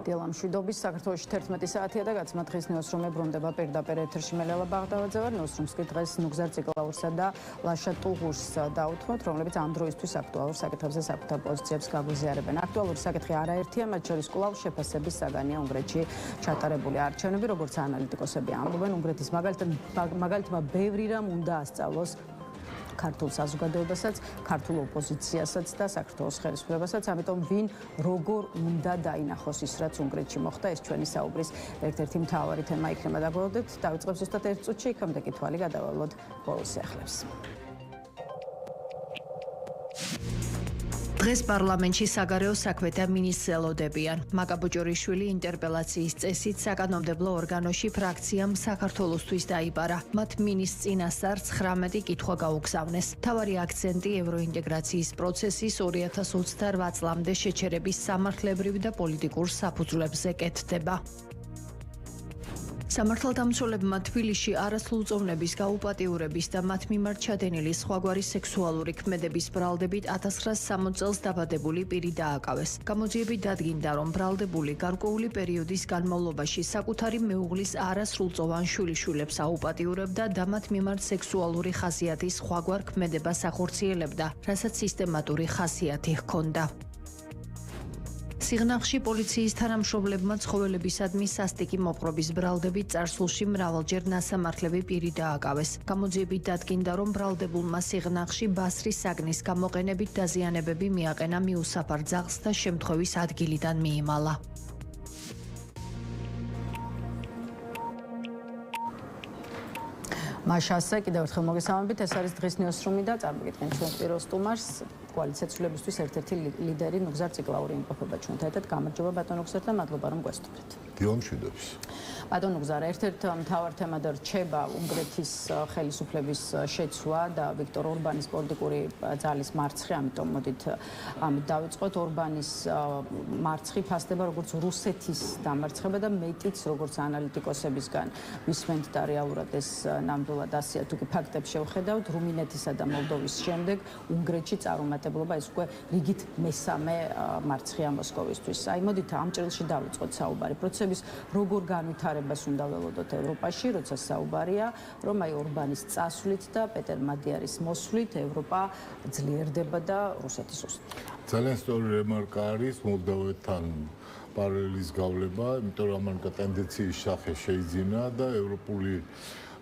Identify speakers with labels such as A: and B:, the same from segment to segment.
A: დილამშვიდობის საქართველოში 11 საათია და გაცმა დღის ნიუსრუმი ბრუნდება პირდაპირ ეთერში მე ლელა ბაღდავაძე ვარ. ნიუსრუმსკი დღეს ნუგზარ ციკლაურსა და ლაშა ტუღურს დაუთმოთ, რომლებიც ამ დროისთვის აქტუალურ საკითხებზე საკუთარ პოზიციებს გაგვიზიარებენ. აქტუალური საკითხი არაერთია, მათ შორის კვლავ შეფასების საგანია უნგრეთში ჩატარებული არჩევნები, როგორც ანალიტიკოსები ამბობენ, უნგრეთის მაგალითმა ბევრი რამ უნდა ასწავლოს ქართულ საზოგადოებასაც, ქართულ ოპოზიციასაც და საქართველოს ხელისუფლებასაც, ამიტომ ვინ როგორ უნდა დაინახოს ის, რაც უნგრეთში მოხდა, ეს ჩვენი საუბრის ერთ-ერთი მთავარი თემა იქნება. დაგვალოდეთ, დავიწყებ ზუსტად 1 წუთში, იქამდე კი თვალი გადავალოთ ბოლოს სიახლეებს. დღეს პარლამენტში საგარეო საქმეთა მინისტრს ელოდებიან. მაკაბოჭორიშვილი ინტერპელაციის წესით საკანონმდებლო ორგანოში ფრაქციამ საქართველოსთვის დაიბარა. მათ მინისტრს წინასწარ 19 კითხვა გაუგზავნეს. მთავარი აქცენტი ევროინტეგრაციის პროცესის 2028 წლამდე შეჩერების სამართლებრივ და პოლიტიკურ საფუძვლებზე კეთდება. სამართალდამცველებმა თბილისში არასრულწლოვნების გაუპატიურების და მათ მიმართ ჩადენილი სხვაგვარი სექსუალური ქმედების ბრალდებით 1960 წელს დაბადებული პირი დააკავეს. გამოძიებით დადგინდა, რომ ბრალდებული გარკვეული პერიოდის განმავლობაში საკუთარი მეუღლის არასრულწლოვან შვილიშვილებს აუპატიურებდა და მათ მიმართ სექსუალური ხასიათის სხვაგვარ ქმედებას ახორციელებდა, რასაც სისტემატური ხასიათი ჰქონდა. სიღნაღში პოლიციის თანამშრომლებმა ცხოველებისადმი სასტიკი მოპყრობის ბრალდებით წარსულში მრავალჯერ ნასამართლები პირი დააკავეს. გამოძიებით დადგინდა, რომ ბრალდებულმა სიღნაღში ბასრის საგნის გამოყენებით დაზიანებები მიაყენა მიუსაფარ ძაღლს და შემთხვევის ადგილიდან მიიმალა. მაშასე კიდევ ერთხელ მოგესალმებით, ეს არის დღის ნიუსრუმი და წარმოგიდგენთ ჩვენ პირო სტუმარს, კოალიცია ცვლილებისთვის ერთ-ერთი ლიდერი ნუგზარ ციკლაური იმყოფება ჩვენთან ერთად. გამარჯობა ბატონო ნუგზარ და მადლობა რომ გვესტუმრეთ.
B: დილამშვიდობის.
A: ბატონო ნუგზარ, ერთ-ერთი მთავარ თემად რჩება უნგრეთის ხელისუფლების შეცვლა და ვიქტორ ორბანის პოლიტიკური ძალის მარცხი, ამიტომ მოდით ამით დავიწყოთ. ორბანის მარცხი ფასდება როგორც რუსეთის დამარცხება და მეტიც როგორც ანალიტიკოსებისგან ვისმენთ და რეალურად ეს ნამდვილად ასია. თუ კი ფაქტებს შევხედავთ, რუმინეთისა და მოლდოვის შემდეგ უნგრეთში წარუმატებლობა ეს უკვე რიგით მესამე მარცხია მოსკოვისთვის. აი მოდით ამ ჭრილში დავიწყოთ საუბარი. პროცესების როგორ განვითარებას უნდა ველოდოთ ევროპაში, როცა საუბარია, რომ აი ორბანის წასვლით და პეტერ მადიარის მოსვლით ევროპა ძლიერდება და რუსეთის უსწრებს.
B: ძალიან სწორი რემარკა არის მოლდოვეთთან პარალელის გავლება, იმიტომ რომ ამან ტენდენციის სახე შეიძინა და ევროპული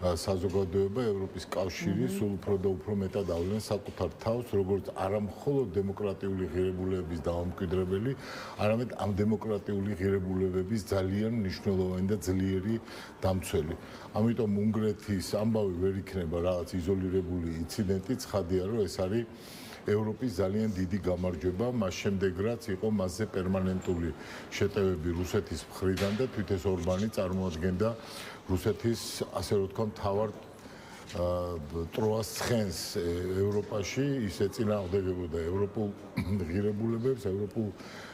B: საზოგადოება, ევროპის კავშირი სულ უფრო და უფრო მეტად ავლენს საკუთარ თავს, როგორც არა მხოლოდ დემოკრატიული ღირებულებების დამამკვიდრებელი, არამედ ამ დემოკრატიული ღირებულებების ძალიან მნიშვნელოვანი და ძლიერი დამცველი. ამიტომ უნგრეთის ამბავი ვერ იქნება რაღაც იზოლირებული ინციდენტი, ცხადია, რომ ეს არის ევროპის ძალიან დიდი გამარჯვება, მას შემდეგ რაც იყო მასზე პერმანენტული შეტევები რუსეთის მხრიდან და თვით ეს ორბანი წარმოადგენდა რუსეთის, ასე რომ თქვა, მთავარ ტროას ცხენს ევროპაში, ის ეწინააღმდეგებოდა ევროპულ ღირებულებებს, ევროპულ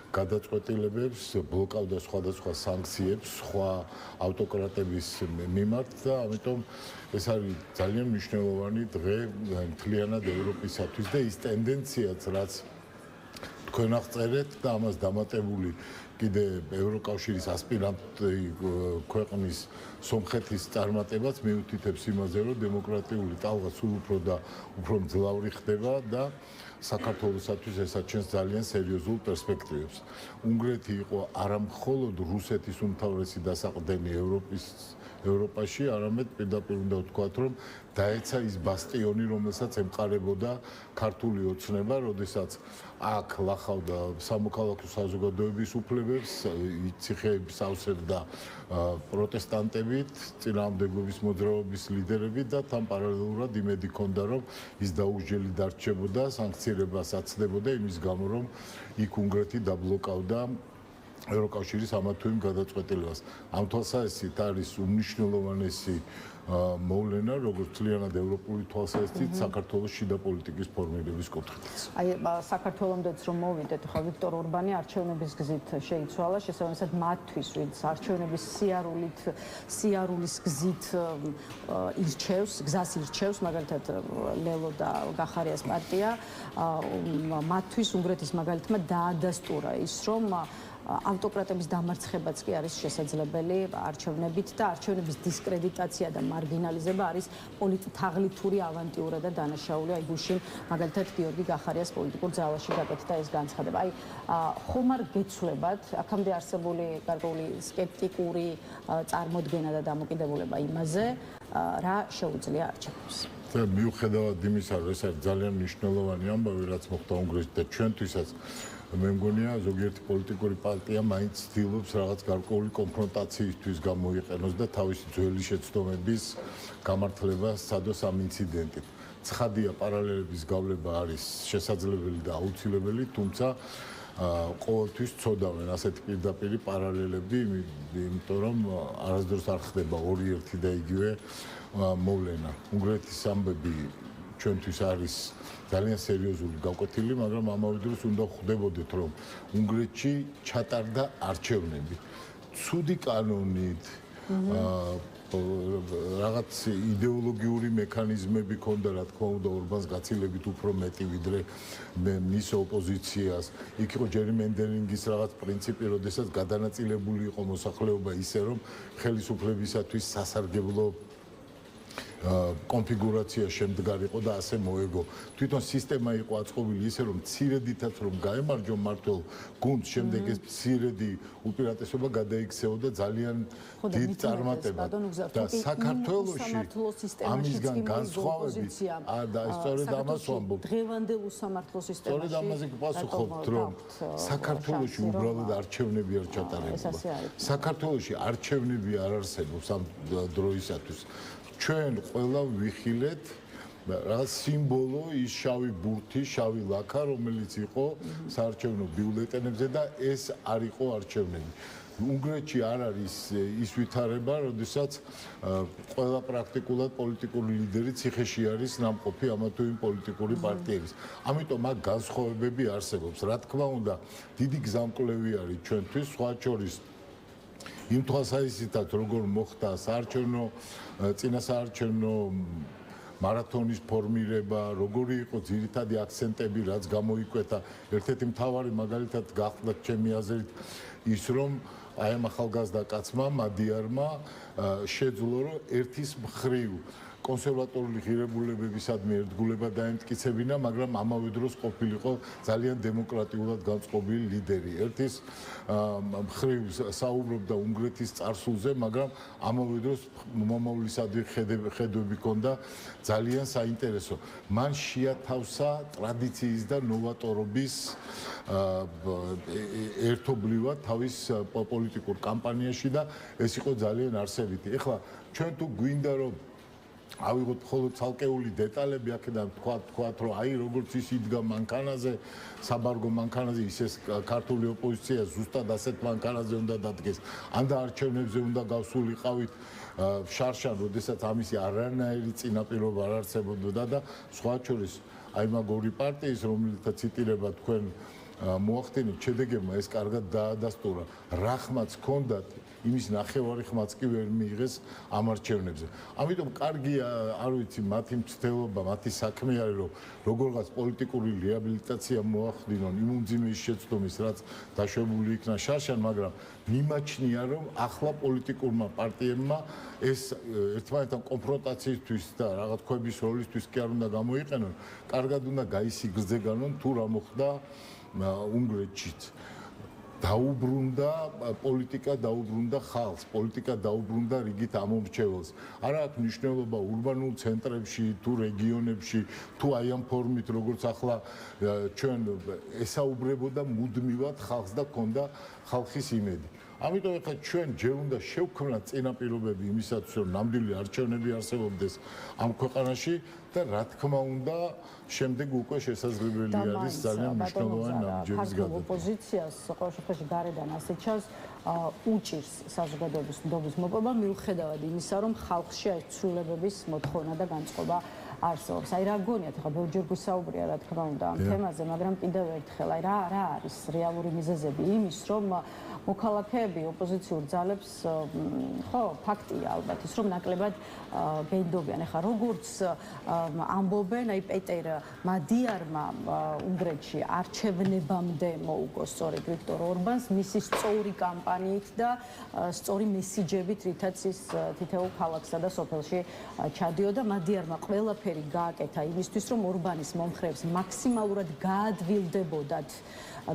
B: გადაწყვეტილებებს, ბლოკავდა სხვადასხვა სანქციებს სხვა ავტოკრატების მიმართ და ამიტომ ეს არის ძალიან მნიშვნელოვანი დღე მთლიანად ევროპისათვის და ის ტენდენციაც, რაც თქვენ აღწერეთ და ამას დამატებული კიდე ევროკავშირის ასპირანტი ქვეყნის სომხეთის წარმატებაც მიუთითებს იმაზე, რომ დემოკრატიული ტალღა სულ უფრო და უფრო მძლავრი ხდება და საქართველოსათვის ეს აჩენს ძალიან სერიოზულ პერსპექტივებს. უნგრეთი იყო არა მხოლოდ რუსეთის უმთავრესი დასაყრდენი ევროპაში, არამედ პირდაპირ უნდა ვთქვათ, რომ დაეცა ის ბასტიონი, რომელსაც ემყარებოდა ქართული ოცნება, როდესაც აქ ლახავდა სამოქალაქო საზოგადოების უფლებებს, ციხეებს ავსებდა პროტესტანტებით, წინააღმდეგობის მოძრაობის ლიდერები და თან პარალელურად იმედი ჰქონდა, რომ ის დაუგრძელი დარჩებოდა, სანქცირებას აცდებოდა იმის გამო, რომ იქ უნგრეთი დაბლოკავდა ევროკავშირის ამა თუ იმ გადაწყვეტილებას. ამ თვალსაზრისით არის უმნიშვნელოვანესი მოვლენა, როგორც მთლიანად ევროპული თვალსაზრისით საქართველოს შიდა პოლიტიკის ფორმირების კუთხით.
A: აი საქართველომდეც რომ მოვიდეთ, ხო ვიქტორ ორბანი არჩევნების გზით შეიცვალა, შესაბამისად მათთვის, ვინც არჩევნების სიარულის გზით გზას ირჩევს, მაგალითად ლელო და გახარიას პარტია, მათთვის უნგრეთის მაგალითმა დაადასტურა ის, რომ ავტოკრატების დამარცხებაც კი არის შესაძლებელი არჩევნებით და არჩევნების დისკრედიტაცია და მარგინალიზება არის თაღლითური ავანტიურა და დანაშაული. აი გუშინ მაგალითად გიორგი გახარიას პოლიტიკურ ძალაში გაკეთდა ეს განცხადება. აი ხომ არ გეცვლებათ აქამდე არსებული გარკვეული სკეპტიკური წარმოდგენა და დამოკიდებულება იმაზე, რა შეუძლია არჩევნებს.
B: მიუხედავად იმისა, რომ ეს არის ძალიან მნიშვნელოვანი ამბავი, რაც მოხდა უნგრეთში და ჩვენთვისაც, მე მგონია ზოგიერთი პოლიტიკური პარტია მაინც ცდილობს რაღაც გარკვეული კონფრონტაციისთვის გამოიყენოს და თავისი ძველი შეცდომების გამართლება სცადოს ამ ინციდენტით. ცხადია, პარალელების გავლება არის შესაძლებელი და აუცილებელი, თუმცა ყოველთვის ცოდავენ ასეთი პირდაპირი პარალელები, იმიტომ რომ არასდროს არ ხდება ორი ერთი და იგივე მოვლენა. უნგრეთის ამბები ჩვენთვის არის ძალიან სერიოზული გაკვეთილი, მაგრამ ამავე დროს უნდა ხვდებოდეთ, რომ უნგრეთში ჩატარდა არჩევნები. ცუდი კანონით, რაღაც იდეოლოგიური მექანიზმები ქონდა, რა თქმა უნდა, ორბანს გაცილებით უფრო მეტი ვიდრე მის ოპოზიციას. იქ იყო ჯერიმენდერინგის რაღაც პრინციპი, როდესაც გადანაწილებული იყო მოსახლეობა ისე, რომ ხელისუფლებისათვის სასარგებლო კონფიგურაცია შემდგარიყო და ასე მოეგო. თვითონ სისტემა იყო აწყობილი ისე, რომ მცირედითაც რომ გაემარჯო მართლ გუნდს, შემდეგ ეს მცირედი უპირატესობა გადაიქცეოდა ძალიან დიდ წარმატებად. და საქართველოში ამისგან განსხვავებით, და სწორედ ამას ვამბობ.
A: დღევანდელ უსამართლო სისტემაში.
B: სწორედ ამაზე გპასუხობთ, რომ საქართველოში უბრალოდ არჩევნები არ ჩატარებულა. საქართველოში არჩევნები არ არსებობს ამ დროისათვის. ჩვენ ყველა ვიხილეთ რა სიმბოლო ის შავი ბურთი, შავი ლაქა, რომელიც იყო საარჩევნო ბიულეტენებზე და ეს არ იყო არჩევნები. უნგრეთში არ არის ის ვითარება, როდესაც ყველა პრაქტიკულად პოლიტიკური ლიდერი ციხეში არის ნამყოფი ამა თუ იმ პოლიტიკური პარტიების. ამიტომ აქ განსხვავებები არსებობს. რა თქმა უნდა, დიდი გზამკვლევი არის ჩვენთვის, სხვა შორის იმ თვალსაზრისითაც როგორ მოხდა წინასაარჩევნო მარათონის ფორმირება, როგორი იყო ძირითადი აქცენტები, რაც გამოიკვეთა. ერთ-ერთი მთავარი მაგალითად გახდა ჩემი აზრით ის, რომ აი ამ ახალგაზრდა კაცმა, მადიარმა შეძლო, რომ ერთის მხრივ კონსერვატორული ღირებულებებისადმი ერთგულება დაემტკიცებინა, მაგრამ ამავე დროს ყოფილიყო ძალიან დემოკრატიულად განწყობილი ლიდერი. ერთის მხრივ საუბრობდა უნგრეთის წარსულზე, მაგრამ ამავე დროს მომავლისადმი ხედვები ჰქონდა ძალიან საინტერესო. მან შეათავსა ტრადიციის და ნოვატორობის ერთობლივად თავის პოლიტიკურ კამპანიაში და ეს იყო ძალიან არსებითი. ეხლა ჩვენ თუ გვინდა რომ ავიღოთ მხოლოდ ცალკეული დეტალები აქედან თქვათ რომ აი როგორც ის იდგა მანქანაზე, საბარგო მანქანაზე, ისე ქართული ოპოზიცია ზუსტად ასეთ მანქანაზე უნდა დადგეს. ან და არჩევნებზე უნდა გავსულიყავით შარშან, როდესაც ამისი არანაირი წინაპირობა არ არსებობდა და სხვა შორის აი მაგ ორი პარტიის, რომელთა ციტირება თქვენ მოახდენით, შედეგებმა ეს კარგად დაადასტურა. რა ხმაც ჰქონდათ, იმის ნახევარი ხმაც კი ვერ მიიღეს ამ არჩევნებზე. ამიტომ კარგია, არ ვიცი, მათი მცდელობა, მათი საქმე არის, რომ როგორღაც პოლიტიკური რეაბილიტაცია მოახდინონ იმუნძიმეის შეცდომის, რაც დაშვებული იქნა შარშან, მაგრამ მიმაჩნია, რომ ახლა პოლიტიკურმა პარტიებმა ეს ერთმანეთთან კონფრონტაციისთვის და რაღაც ქვების როლისთვის კი არ უნდა გამოიყენონ, კარგად უნდა გაისიგრძეგანონ თუ რა მოხდა უნგრეთშიც. დაუბრუნდა პოლიტიკა, დაუბრუნდა ხალხს, პოლიტიკა დაუბრუნდა რიგით ამომრჩეველს. არა აქვს მნიშვნელობა ურბანულ ცენტრებში თუ რეგიონებში, თუ აი ამ ფორმით, როგორც ახლა ჩვენ ესაუბრებოდა მუდმივად ხალხს და ქონდა ხალხის იმედი. ამიტომ ახლა ჩვენ ჯერ უნდა შევქმნათ წინაპირობები იმისათვის, რომ ნამდვილი არჩევნები არსებობდეს ამ ქვეყანაში და რა თქმა უნდა, შემდეგ უკვე შესაძლებელი არის ძალიან მნიშვნელოვანი ნაბიჯების გადადგმა.
A: ოპოზიციას ყოველ შემთხვევაში გარედან ასე ჩანს უჭირს საზოგადოების ნდობის მოპოვება, მიუხედავად იმისა, რომ ხალხში აი ცვლილებების მოთხოვნა და განწყობა არსებობს. აი რა გონიათ, ახლა ბევრჯერ გვისაუბრია რა თქმა უნდა ამ თემაზე, მაგრამ კიდევ ერთხელ აი რა არის რეალური მიზეზები იმის, რომ მოქალაქეები ოპოზიციურ ძალებს ხო ფაქტია ალბათ ის რომ ნაკლებად გენდობიან. ეხლა როგორც ამბობენ, აი პეტერ მადიარმა უნგრეთში არჩევნებამდე მოუგო სწორედ ვიქტორ ორბანს მისი სწორი კამპანიით და სწორი მესიჯებით, რითაც ის თითოეულ ქალაქსა და სოფელში ჩადიოდა. მადიარმა ყველაფერი გააკეთა იმისთვის, რომ ორბანის მომხრეებს მაქსიმალურად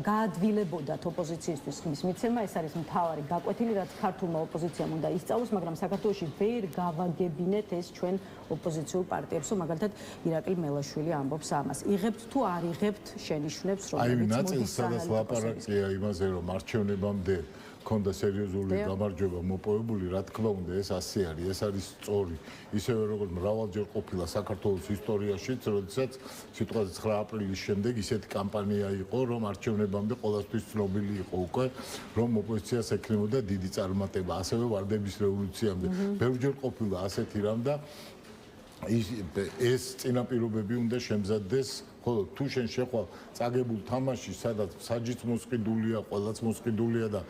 A: გაადვილებოდათ ოპოზიციისთვის ხმის მიცემა. ეს არის მთავარი გაკვეთილი, რაც ქართულმა ოპოზიციამ უნდა ისწავლოს, მაგრამ საქართველოში ვერ გავაგებინეთ ეს ჩვენ ოპოზიციურ პარტიებს, რომ მაგალითად ირაკლი მელაშვილი ამბობს ამას. იღებთ თუ არ იღებთ შენიშვნებს,
B: რომელიც მოდის ნაწილს, სადაც ლაპარაკია იმაზე, რომ არჩევნებამდე ქონდა სერიოზული გამარჯვება მოპოვებული, რა თქმა უნდა, ეს ასე არის, ეს არის სწორი. ისევე როგორც მრავალჯერ ყოფილა საქართველოს ისტორიაშიც, როდესაც სიტყვაზე 9 აპრილის შემდეგ ისეთი კამპანია იყო, რომ არჩევნებამდე ყოველთვის ცნობილი იყო უკვე, რომ ოპოზიციას ექნებოდა დიდი წარმატება, ასევე ვარდების რევოლუციამდე. ბევრჯერ ყოფილა ასეთი რამ და ეს წინაპირობები უნდა შემზადდეს, ხოლო თუ შენ შეხვალ წაგებულ თამაში, სადაც საჯიც მოსყიდულია, ყველაც მოსყიდულია და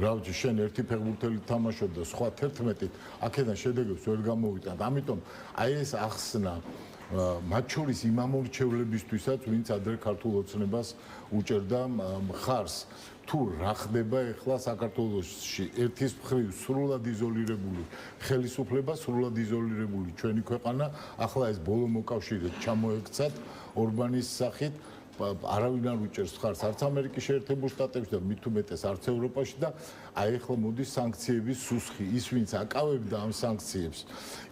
B: რა ვიცი, შენ ერთი ფეხბურთელი თამაშობ და სხვა 11-ით, აქედან შედეგებს ვერ გამოვიტანთ. ამიტომ აი ეს ახსნა მათ შორის იმ ამორჩევლებისთვისაც, ვინც ადრე ქართულ ოცნებას უჭერდა მხარს. თუ რა ხდება ახლა საქართველოში ერთის მხრივ სრულად იზოლირებული ხელისუფლება, სრულად იზოლირებული ჩვენი ქვეყანა, ახლა ეს ბოლო მოკავშირე ჩამოექცათ ორბანის სახით, არავინ არ უჭერს მხარს არც ამერიკის შეერთებულ შტატებში და მით უმეტეს არც ევროპაში და აი ახლა მოდის სანქციების სუსხი. ის ვინც აკავებდა ამ სანქციებს,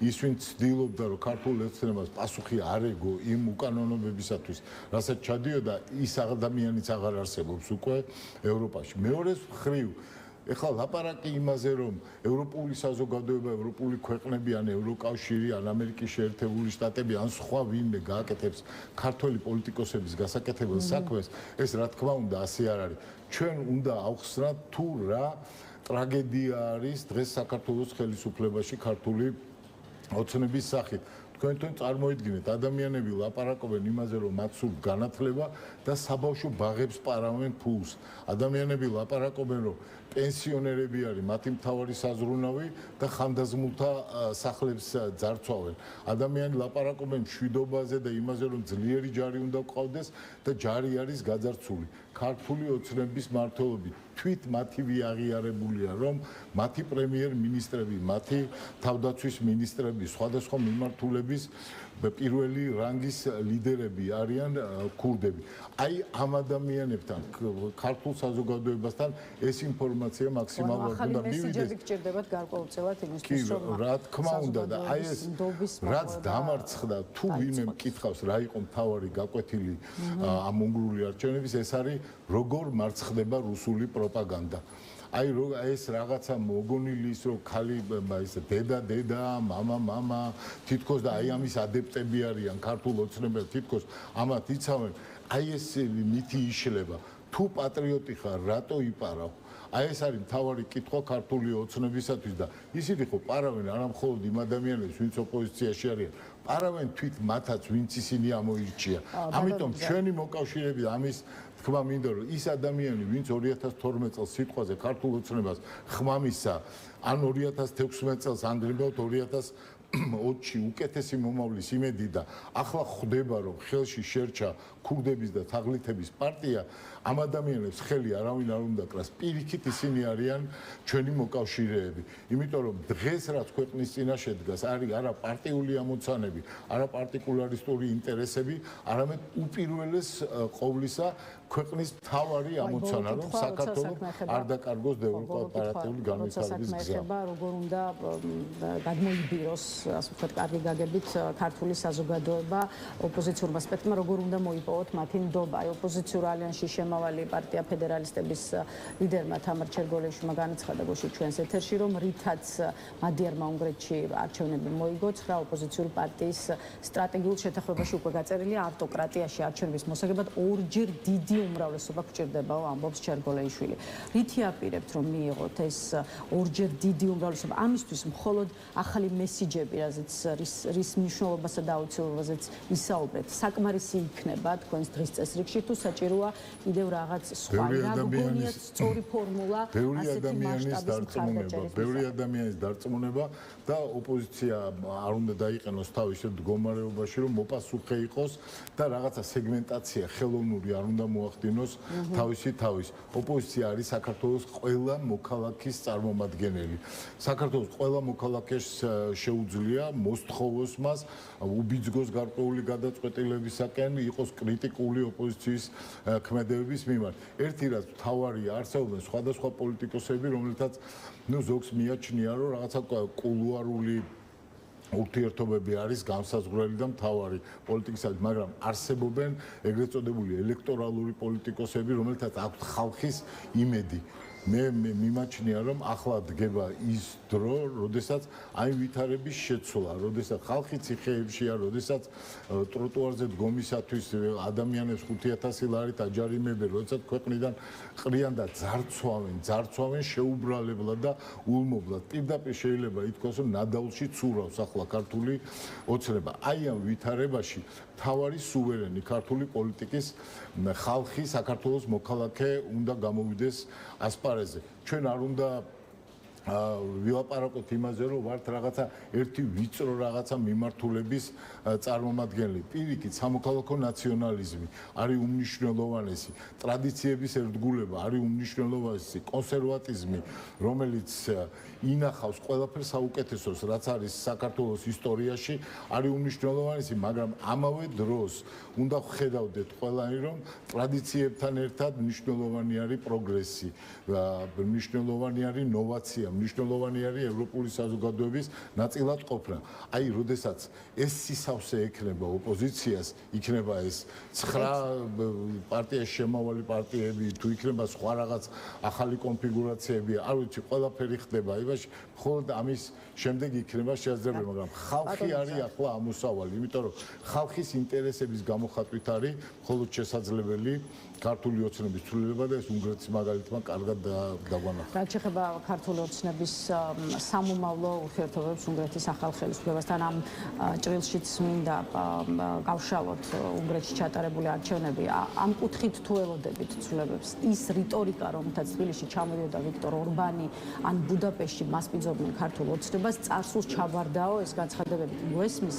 B: ის ვინც ცდილობდა რომ ქართულ ოცნებას პასუხი არ ეგო იმ უკანონოებებისათვის, რასაც ჩადიოდა, ის ადამიანიც აღარ არსებობს უკვე ევროპაში. მეორეს მხრივ ეხლა ლაპარაკი იმაზე, რომ ევროპული საზოგადოება, ევროპული ქვეყნები, ან ევროკავშირი, ან ამერიკის შეერთებული შტატები, ან სხვა ვინმე გააკეთებს ქართველი პოლიტიკოსების გასაკეთებელ საქმეს, ეს რა თქმა უნდა ასე არ არის. ჩვენ უნდა ავხსნათ თუ რა ტრაგედია არის დღეს საქართველოს ხელისუფლებაში ქართული ოცნების სახით. თქვენ წარმოიდგინეთ, ადამიანები ლაპარაკობენ იმაზე, რომ მათ სურთ განათლება და საბავშვო ბაღებს პარავენ ფულს. ადამიანები ლაპარაკობენ, რომ პენსიონერები არის მათი მთავარი საზრუნავი და ხანდაზმულთა სახლებს ძარცვავენ. ადამიანები ლაპარაკობენ მშვიდობაზე და იმაზე, რომ ძლიერი ჯარი უნდა გყავდეს და ჯარი არის გაძარცული. ქართული ოცნების მმართველები თვით მათივე აღიარებულია, რომ მათი პრემიერ-მინისტრები, მათი თავდაცვის მინისტრები, სხვადასხვა მიმართულების პირველი რანგის ლიდერები არიან ქურდები. აი ამ ადამიანებთან, ქართულ საზოგადოებასთან ეს ინფორმაცია მაქსიმალურად უნდა მივიდეს.
A: გჭირდებათ გარკვეულწილად იმისთვის,
B: რომ რა თქმა უნდა და აი ეს რაც დამარცხდა, თუ ვინმე მკითხავს, რა იყო მთავარი გაკვეთილი ამ უნგრული არჩევნების, ეს არის როგორ მარცხდება რუსული პროპაგანდა. აი ეს რაღაცა მოგონილი ის რომ ხალი ის დედა, მამა, თითქოს და აი ამის ადეპტები არიან ქართულ ოცნებებს, თითქოს ამათ იცავენ, აი ეს მითი იშლება. თუ პატრიოტი ხარ, რატო იპარავ? აი ეს არის მთავარი კითხვა ქართული ოცნებისათვის და ისინი ხო პარავენ არა მხოლოდ იმ ადამიანებს, ვინც ოპოზიციაში არიან, პარავენ თვით მათაც, ვინც ისინი ამოირჩია. ამიტომ ჩვენი მოკავშირეები ამის თქმა მინდა რომ ის ადამიანი, ვინც 2012 წელს სიტყვაზე ქართულ ოცნებას ხმამისა, ან 2016 წელს ანგრიბავთ 2020-ში უკეთესი მომავლის იმედი და ახლა ხვდება რომ ხელში შერჩა ქურდების და თაღლითების პარტია, ამ ადამიანებს ხელი არავინ არ უნდა კრას, პირიქით ისინი არიან ჩვენი მოკავშირეები. იმიტომ რომ დღეს რაც ქვეყნის წინაშე დგას, არის არა პარტიული ამოცანები, არა პარტიკულარისტული ინტერესები, არამედ უპირველეს ყოვლისა ქვეყნის მთავარი ამოცანა, რომ საქართველოს არ დაკარგოს დემოკრატიული განვითარების გზა.
A: როგორ უნდა გადმოიბიროს, ასე ვთქვათ, კარგი გაგებით ქართული საზოგადოება ოპოზიციურმა სპექტრმა, როგორ უნდა მოიპოვოთ მათი ნდობა. აი ოპოზიციურ ალიანსში შემავალი პარტია ფედერალისტების ლიდერმა თამარ ჩერგოლეშვილმა განაცხადა გუშინ ჩვენს ეთერში, რომ რითაც მადიარმა უნგრეთში არჩევნები მოიგო, 9 ოპოზიციური პარტიის სტრატეგიულ შეთანხმებაში უკვე გაწერილია ავტოკრატიაში არჩევნების მოსაგებად ორჯერ დიდი უმრავლესობა გვჭირდებაო, ამბობს ჩერგოლეიშვილი. რითი აპირებთ, რომ მიიღოთ ეს ორჯერ დიდი უმრავლესობა? ამისთვის მხოლოდ ახალი მესიჯები, რის მნიშვნელობასა და აუცილებლობაზეც ისაუბრეთ, საკმარისი იქნება თქვენს დღის წესრიგში, თუ საჭიროა კიდევ რაღაც სხვა რაგგონიათ სწორი ფორმულა ასეთი მასშტაბის მხარდაჭერის.
B: ბევრი ადამიანის დარწმუნება და ოპოზიცია არ უნდა დაიყენოს თავის მდგომარეობაში, რომ მოპასუხე იყოს და რაღაცა სეგმენტაცია ხელოვნური არ უნდა მოახდინოს თავის. ოპოზიცია არის საქართველოს ყველა მოქალაქის წარმომადგენელი. საქართველოს ყველა მოქალაქეს შეუძლია მოსთხოვოს მას უბიძგოს გარკვეული გადაწყვეტილებისაკენ, იყოს კრიტიკული ოპოზიციის ქმედებების მიმართ. ერთი რაც მთავარია, არსებობენ სხვადასხვა პოლიტიკოსები, რომელთაც ზოგს მიაჩნია, რომ რაღაცა კულუარული ურთიერთობები არის განსაზღვრელი და მთავარი პოლიტიკისათვის, მაგრამ არსებობენ ეგრეთ წოდებული ელექტორალური პოლიტიკოსები, რომელთაც აქვთ ხალხის იმედი. მე მიმაჩნია, რომ ახლა დგება ის დრო, როდესაც აი ვითარების შეცვლა, როდესაც ხალხი ციხეებშია, როდესაც ტროტუარზე დგომისათვის ადამიანებს 5000 ლარით აჯარიმებენ, როდესაც ქვეყნიდან ყრიან და ძარცვავენ შეუბრალებლად და ულმობლად. პირდაპირ შეიძლება ითქვას, რომ ნადავლში ცურავს ახლა ქართული ოცნება. აი ამ ვითარებაში მთავარი სუვერენი ქართული პოლიტიკის ხალხი, საქართველოს მოქალაქე უნდა გამოვიდეს ასპარეზზე. ჩვენ არ უნდა ვილაპარაკოთ იმაზე, რომ ვართ რაღაცა ერთი ვიწრო რაღაცა მიმართულების წარმომადგენელი. პირიქით, სამოქალაქო ნაციონალიზმი არის უმნიშვნელოვანესი, ტრადიციების ერთგულება არის უმნიშვნელოვანესი, კონსერვატიზმი, რომელიც ინახავს ყველაფერს საუკეთესოს, რაც არის საქართველოს ისტორიაში, არის უმნიშვნელოვანესი, მაგრამ ამავე დროს უნდა ხედავდეთ ყველანი, რომ ტრადიციებთან ერთად მნიშვნელოვანი არის პროგრესი, მნიშვნელოვანი არის ნოვაცია, მნიშვნელოვანი არის ევროპული საზოგადოების ნაწილად ყოფნა. აი, როდესაც ეს სისავსე ექნება ოპოზიციას, იქნება ეს 9 პარტიაში შემავალი პარტიები, თუ იქნება სხვა რაღაც ახალი კონფიგურაციები, არ ვიცი, ყველაფერი ხდება. იმაში მხოლოდ ამის შემდეგ იქნება შესაძლებელი, მაგრამ ხალხი არის ახლა ამოსავალი, იმიტომ რომ ხალხის ინტერესების გამოხატვით არის მხოლოდ შესაძლებელი ქართული ოცნების ცვლილება და ეს უნგრეთის მაგალითმა კარგად დაგვანახა.
A: რაც შეეხება ქართული ოცნების სამომავლო ურთიერთობებს უნგრეთის ახალ ხელისუფლებასთან, ამ ჭრილშიც მინდა გავშალოთ უნგრეთში ჩატარებული არჩევნები. ამ კუთხით თუ ელოდებით ცვლილებებს, ის რიტორიკა, რომელთაც თბილისში ჩამოდიოდა ვიქტორ ორბანი, ან ბუდაპეშტში მასპინძობდნენ ქართულ ოცნებას, წარსულს ჩაბარდაო ეს განცხადებები გვესმის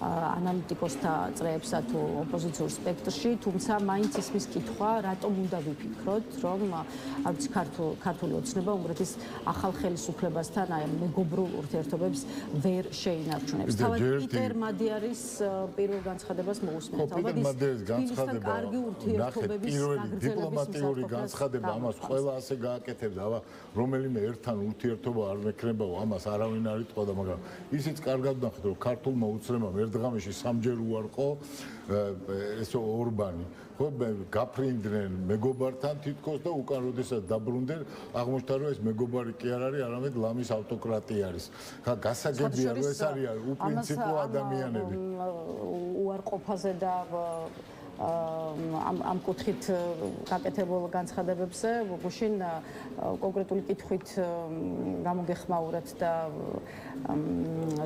A: ანალიტიკოსთა წრეებსა თუ ოპოზიციურ სპექტრში, თუმცა მაინც ისმის კითხვა, რატომ უნდა ვიფიქროთ, რომ არც ქართული ოცნება უნგრეთის ახალ ხელისუფლებასთან აი მეგობრულ ურთიერთობებს ვერ შეინარჩუნებს. თავად პიტერ მადიარის პირველ განცხადებას მოусმენთ.
B: ალბათ ის განცხადება
A: კარგი ურთიერთობების
B: დიპლომატიური განცხადება, ამას ყველა ასე გააკეთებდა, რომელიმე ერთთან ურთიერთობა არ მექნებაო, ამას არავინ არ იტყოდა, მაგრამ ისიც კარგად ნახეთ, რომ ქართულმა უცნებამ ერთ ღამეში სამჯერ უარყო ეს ორბანი. ხო, გაფრინდნენ მეგობართან თითქოს და უკან როდესაც დაბრუნდნენ, აღმოჩნდა, რომ ეს მეგობარი კი არ არის, არამედ ლამის ავტოკრატია არის. ხა გასაგებია, რომ ეს არის უპრინციპო ადამიანები.
A: უარყოფაზე და ამ კუთხით გაკეთებულ განცხადებებზე გუშინ კონკრეტული კითხვით გამოგეხმაურეთ და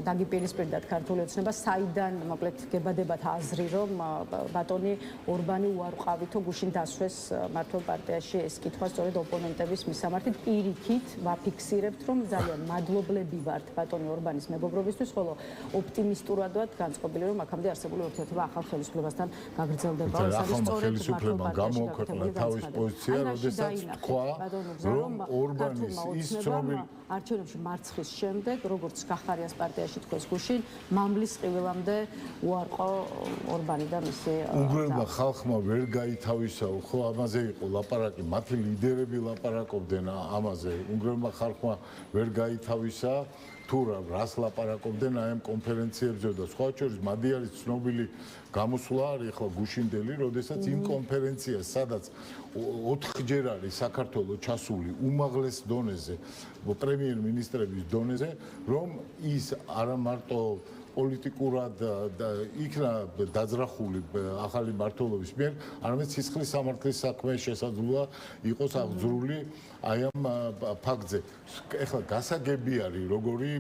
A: დაგიპირისპირდათ ქართული ოცნება, საიდან მოკლედ გებადებათ აზრი, რომ ბატონი ორბანი უარყავითო გუშინ დასვეს მართლ პარტიაში ეს კითხვა სწორედ ოპონენტების მისამართით. პირიქით ვაფიქსირებთ, რომ ძალიან მადლობლები ვართ ბატონი ორბანის მეგობრობისთვის, ხოლო ოპტიმისტურად ვართ განწყობილი, რომ აქამდე არსებული ურთიერთობა ახალ ხელისუფლებასთან გაგრძელდება.
B: ახალმა ხელისუფლებამ გამოუქვეყნა თავის პოზიცია, როდესაც თქვა, რომ ორბანის ის ცნობილი
A: არჩევნებში მარცხის შემდეგ, როგორც კახარიას პარტიაში თქვეს გუშინ, მამლის ყივილამდე უარყო ორბანი და მისი
B: უნგრელმა ხალხმა ვერ გაითავისაო, ხო, ამაზე იყო ლაპარაკი, მათი ლიდერები ლაპარაკობდნენ ამაზე. უნგრელმა ხალხმა ვერ გაითავისა თუ რას ლაპარაკობდნენ აი ამ კონფერენციებზე და სხვა შორის მადიარის ცნობილი გამოსვლა არის ახლა გუშინდელი, როდესაც იმ კონფერენციას, სადაც 4ჯერ არის საქართველოს ჩასული უმაღლეს დონეზე, პრემიერ-მინისტრების დონეზე, რომ ის არა მარტო პოლიტიკურად იქნა დაძრახული ახალი მმართველობის მიერ, არამედ სისხლის სამართლის საქმე შესაძლოა იყოს აღძრული აი ამ ფაქტზე. ეხლა გასაგები არის, როგორი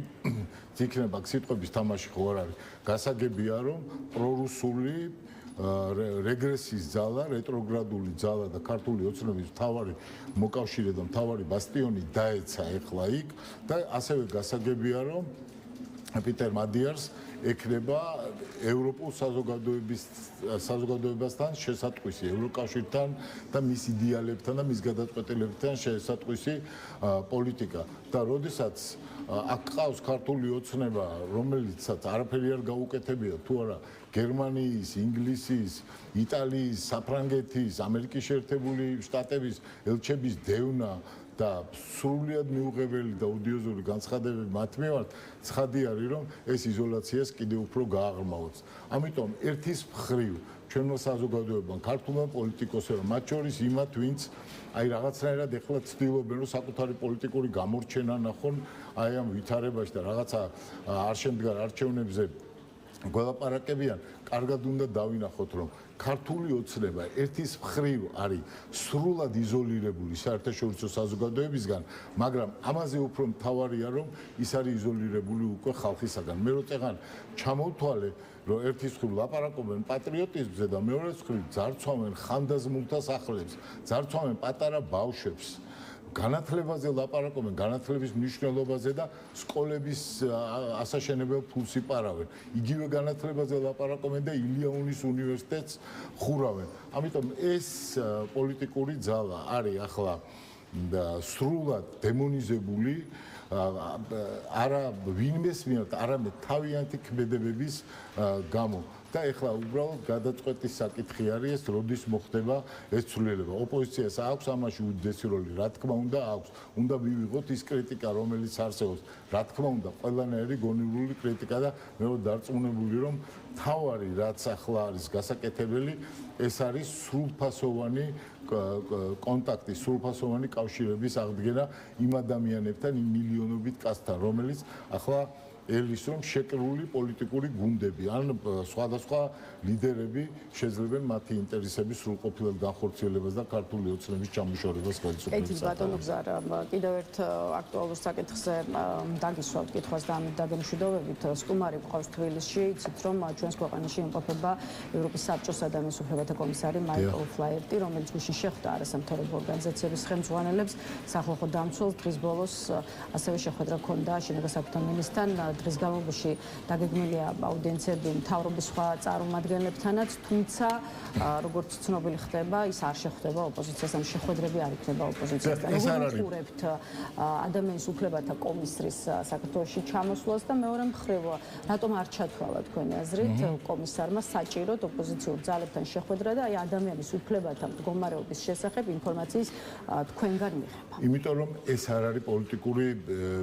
B: იქნება სიტყვების თამაში ხო არ არის. გასაგებია, რომ პრორუსული რეგრესიის ძალა, რეტროგრადული ძალა და ქართული ოცნების მთავარი მოკავშირე და მთავარი ბასტიონი დაეცა ეხლა იქ და ასევე გასაგებია, რომ პიტერ მადიარს ექნება ევროპულ საზოგადოებასთან შესატყვისი, ევროკავშირთან და მის იდეალებთან და მის გადაწყვეტილებებთან შესატყვისი პოლიტიკა. და როდესაც აქ ყავს ქართული ოცნება, რომელიცაც არაფერი არ გაუკეთებია თუ არა გერმანიის, ინგლისის, იტალიის, საფრანგეთის, ამერიკის შეერთებული შტატების ელჩების დევნა და სრულიად მიუღებელი და ოდიოზური განცხადებები მათ მიმართ ცხადი არის, რომ ეს იზოლაციას კიდევ უფრო გააღრმავებს. ამიტომ ერთის მხრივ ჩვენმა საზოგადოებამ, ქართულმა პოლიტიკოსებმა, მათ შორის იმათ, ვინც აი რაღაცნაირად ეხლა ცდილობენ, რომ საკუთარი პოლიტიკური გამორჩენა ნახონ აი ამ ვითარებაში და რაღაცა არ შემდგარ არჩევნებზე გველაპარაკებიან, კარგად უნდა დავინახოთ, რომ ქართული ოცნება ერთის მხრივ არის სრულად იზოლირებული საერთაშორისო საზოგადოებისგან, მაგრამ ამაზე უფრო მთავარია, რომ ის არის იზოლირებული უკვე ხალხისაგან. მე როწეღან ჩამოვთვალე, რომ ერთის მხრივ ლაპარაკობენ პატრიოტიზმზე და მეორეს მხრივ ძარცვავენ ხანდაზმულთა სახლებს, ძარცვავენ პატარა ბავშვებს. განათლებაზე ლაპარაკობენ, განათლების მნიშვნელობაზე და სკოლების ასაშენებელ ფულს იპარავენ. იგივე განათლებაზე ლაპარაკობენ და ილიაუნის უნივერსიტეტს ხურავენ. ამიტომ ეს პოლიტიკური ძალა არის ახლა სრულად დემონიზებული, არა ვინმეს მიერ, არამედ თავიანთი ქმედებების გამო. და ეხლა უბრალოდ გადაწყვეტის საკითხი არის ეს, როდის მოხდება ეს ცვლილება. ოპოზიციას აქვს ამაში უდიდესი როლი, რა თქმა უნდა აქვს. უნდა მივიღოთ ის კრიტიკა, რომელიც არსებობს. რა თქმა უნდა, ყველანაირი გონივრული კრიტიკა და მე ვარ დარწმუნებული, რომ თავარი რაც ახლა არის გასაკეთებელი, ეს არის სრულფასოვანი კონტაქტი, სრულფასოვანი კავშირების აღდგენა იმ ადამიანებთან, იმ მილიონობით კაცთან, რომელიც ახლა ელის რომ შეკრული პოლიტიკური გუნდები ან სხვადასხვა ლიდერები შეძლებენ მათი ინტერესების სრულყოფილად განხორციელებას და ქართული ოცნების ჩამოშორებას ხელისუფლებას.
A: ეთი ბატონო გზარა, კიდევ ერთ აქტუალურ საკითხზე დაგისვავთ კითხვას და ამით დაგემშვიდობებით. სტუმარი გვყავს თბილისში, იცით რომ ჩვენს ქვეყანაში იმყოფება ევროპის საბჭოსა და მის უფლებათა კომისარი მაიკლ ფლაერტი, რომელიც გუშინ შეხვდა არასამთავრობო ორგანიზაციების ხელმძღვანელებს, სახალხო დამცველს დღის ბოლოს ასევე შეხვედრა ჰქონდა შინაგან საქმეთა მინისტრთან. დღის განმავლობაში დაგეგმილია აუდიენციები მთავრობის სხვა წარმომადგენლებთანაც, თუმცა როგორც ცნობილი ხდება, ის არ შეხვდება ოპოზიციასთან, შეხვედრები არ იქნება ოპოზიციასთან. როგორ უყურებთ ადამიანის უფლებათა კომისრის საქართველოში ჩამოსვლას და მეორე მხრივ, რატომ არ ჩათვალა თქვენი აზრით კომისარმა საჭიროდ ოპოზიციურ ძალებთან შეხვედრა და აი ადამიანის უფლებათა მდგომარეობის შესახებ ინფორმაციის თქვენგან მიღება?
B: იმიტომ რომ ეს არ არის პოლიტიკური